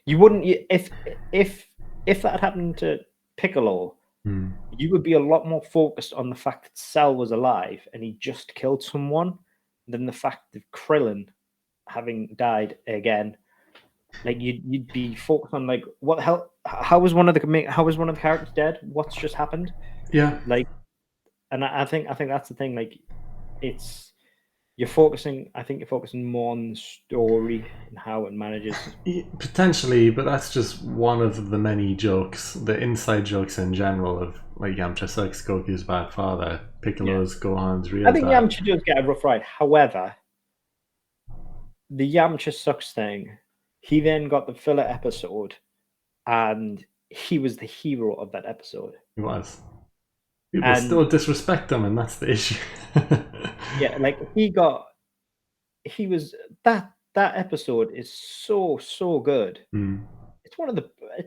You wouldn't if that had happened to Piccolo. You would be a lot more focused on the fact that Cell was alive and he just killed someone than the fact of Krillin having died again. Like you'd be focused on like, what the hell? How was one of the characters dead? What's just happened?
Yeah.
Like, and I think that's the thing. Like, you're focusing more on the story and how it manages.
Potentially, but that's just one of the many jokes, the inside jokes in general of like Yamcha sucks, Goku's bad father, Piccolo's Gohan's real.
I think Yamcha does get a rough ride. However, the Yamcha sucks thing, he then got the filler episode, and he was the hero of that episode.
He was. People still disrespect him, and that's the issue.
Yeah, like that episode is so good. It's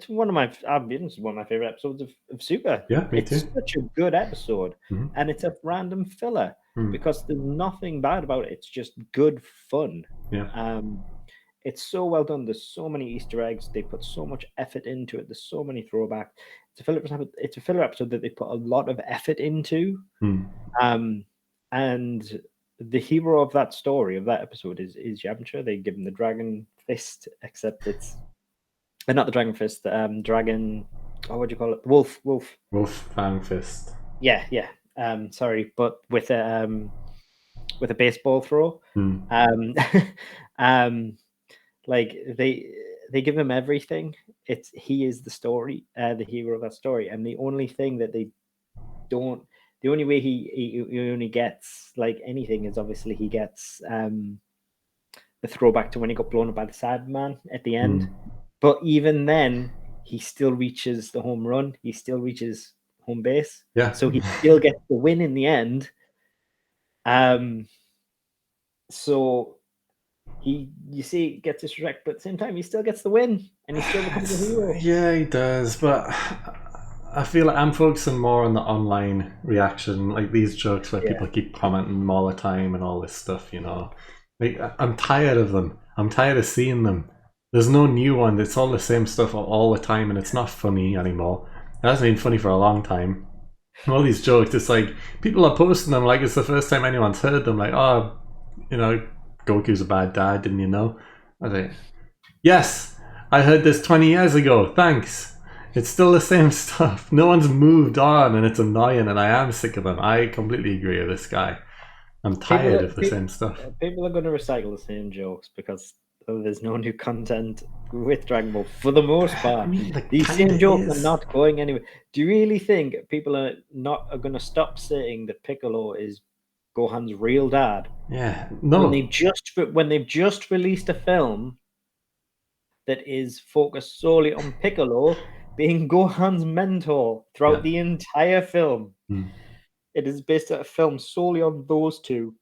one of my favorite episodes of Super.
Yeah, me too.
It's such a good episode, and it's a random filler. because there's nothing bad about it. It's just good fun.
Yeah.
It's so well done. There's so many Easter eggs. They put so much effort into it. There's so many throwbacks. It's a filler episode that they put a lot of effort into. And the hero of that story, of that episode, is Yamcha. They give him the dragon fist, except it's not the dragon fist. Dragon. Oh, what do you call it? Wolf
Fang fist.
Yeah. Sorry, but with a baseball throw. Like they give him everything. He is the story, the hero of that story, and the only thing that they don't. The only way he only gets like anything is obviously he gets the throwback to when he got blown up by the Cyberman at the end. But even then, he still reaches the home run. He still reaches home base.
Yeah.
So he still gets the win in the end. So you see, gets his respect, but at the same time, he still gets the win, and he still becomes a hero.
Yeah, he does, but I feel like I'm focusing more on the online reaction, like these jokes where people keep commenting all the time and all this stuff, you know. Like, I'm tired of them. I'm tired of seeing them. There's no new one. It's all the same stuff all the time, and it's not funny anymore. It hasn't been funny for a long time. All these jokes, it's like people are posting them like it's the first time anyone's heard them. Like, oh, you know, Goku's a bad dad, didn't you know? I think, yes, I heard this 20 years ago. Thanks. It's still the same stuff. No one's moved on, and it's annoying, and I am sick of them. I completely agree with this guy. I'm tired of the same stuff.
People are going to recycle the same jokes because there's no new content with Dragon Ball for the most part.
I mean,
these same jokes are not going anywhere. Do you really think people are going to stop saying that Piccolo is Gohan's real dad?
Yeah, no.
When they've just released a film that is focused solely on Piccolo being Gohan's mentor throughout the entire film. It is based on a film solely on those two,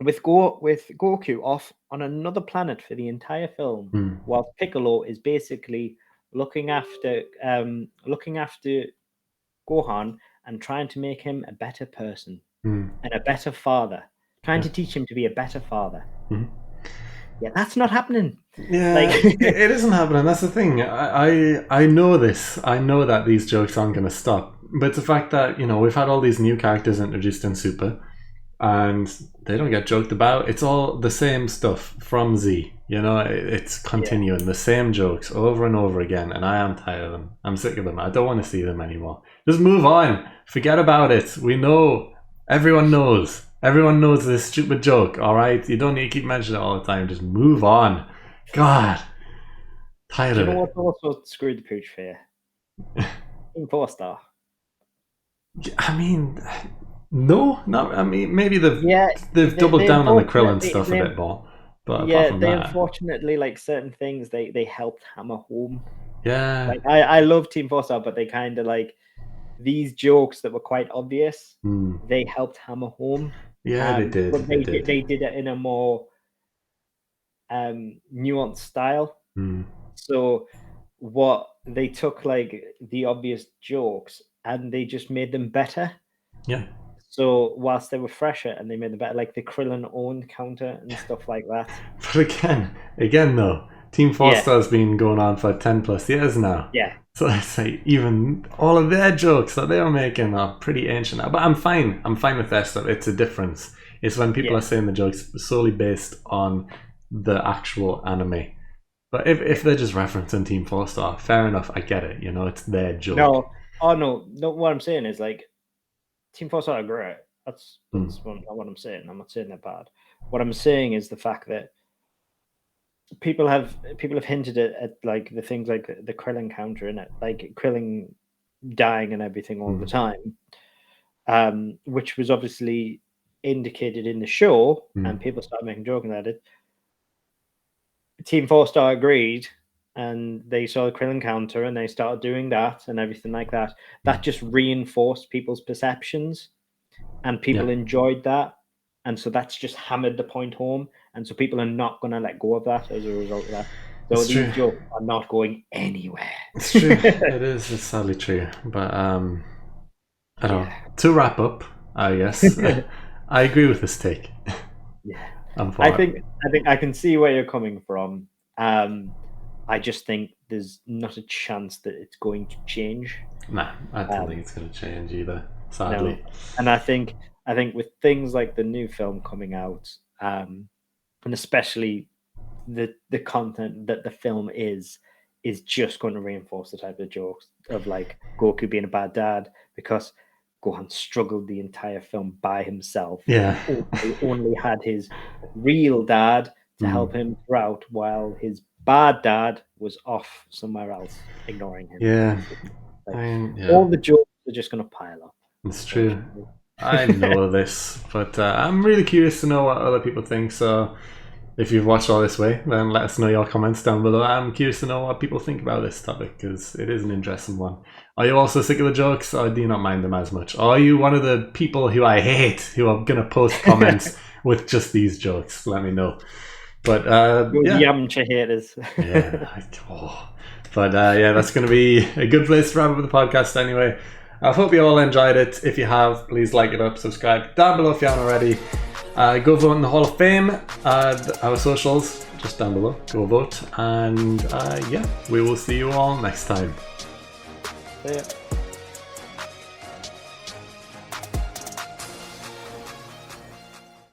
with Goku off on another planet for the entire film, while Piccolo is basically looking after Gohan and trying to make him a better person and a better father, trying to teach him to be a better father. Yeah, that's not happening.
Yeah, it isn't happening. That's the thing. I know this. I know that these jokes aren't going to stop. But it's the fact that, you know, we've had all these new characters introduced in Super, and they don't get joked about. It's all the same stuff from Z. You know, it's continuing the same jokes over and over again, and I am tired of them. I'm sick of them. I don't want to see them anymore. Just move on. Forget about it. We know. Everyone knows. Everyone knows this stupid joke, alright? You don't need to keep mentioning it all the time. Just move on. God. Tired of it.
You know what also screwed the pooch for you? Team 4-star.
I mean, no. I mean, maybe they've doubled down on the Krillin stuff a bit more. But apart from that,
unfortunately, like certain things, they helped hammer home.
Yeah.
Like I love Team 4-star, but they kind of like these jokes that were quite obvious. They helped hammer home.
Yeah, they did.
But they did it in a more nuanced style. So what they took like the obvious jokes and they just made them better.
Yeah.
So whilst they were fresher and they made them better, like the Krillin own counter and stuff like that.
But again though, Team 4-star's been going on for 10 plus years now.
Yeah.
So it's like even all of their jokes that they were making are pretty ancient now. But I'm fine with their stuff. It's a difference. It's when people are saying the jokes solely based on the actual anime. But if they're just referencing Team 4-star, fair enough, I get it. You know, it's their joke.
No, what I'm saying is like Team 4-star are great. That's not what I'm saying. I'm not saying they're bad. What I'm saying is the fact that people have hinted at like the things like the Krillin counter in it, like Krillin dying and everything all the time, which was obviously indicated in the show, and people started making jokes about it. Team 4-star agreed, and they saw the Krillin counter, and they started doing that and everything like that. That just reinforced people's perceptions, and people enjoyed that, and so that's just hammered the point home. And so people are not going to let go of that as a result of that. So these jokes are not going anywhere.
It's true. It is. It's sadly true. But I don't know. To wrap up, I guess, I agree with this take.
Yeah.
I'm for
I
it.
think I can see where you're coming from. I just think there's not a chance that it's going to change.
Nah, I don't think it's going to change either, sadly.
No. And I think with things like the new film coming out, and especially the content that the film is just going to reinforce the type of jokes of like Goku being a bad dad, because Gohan struggled the entire film by himself.
Yeah.
He only had his real dad to help him throughout, while his bad dad was off somewhere else, ignoring him.
Yeah.
Like, all the jokes are just going to pile up.
It's true. I know this, but I'm really curious to know what other people think. So if you've watched all this way, then let us know your comments down below. I'm curious to know what people think about this topic, because it is an interesting one. Are you also sick of the jokes, or do you not mind them as much? Or are you one of the people who I hate, who are going to post comments with just these jokes? Let me know. But
Yamcha haters.
But yeah, that's going to be a good place to wrap up the podcast anyway. I hope you all enjoyed it. If you have, please like it up, subscribe down below if you haven't already. Go vote in the Hall of Fame. Our socials just down below. Go vote, and yeah, we will see you all next time.
See ya.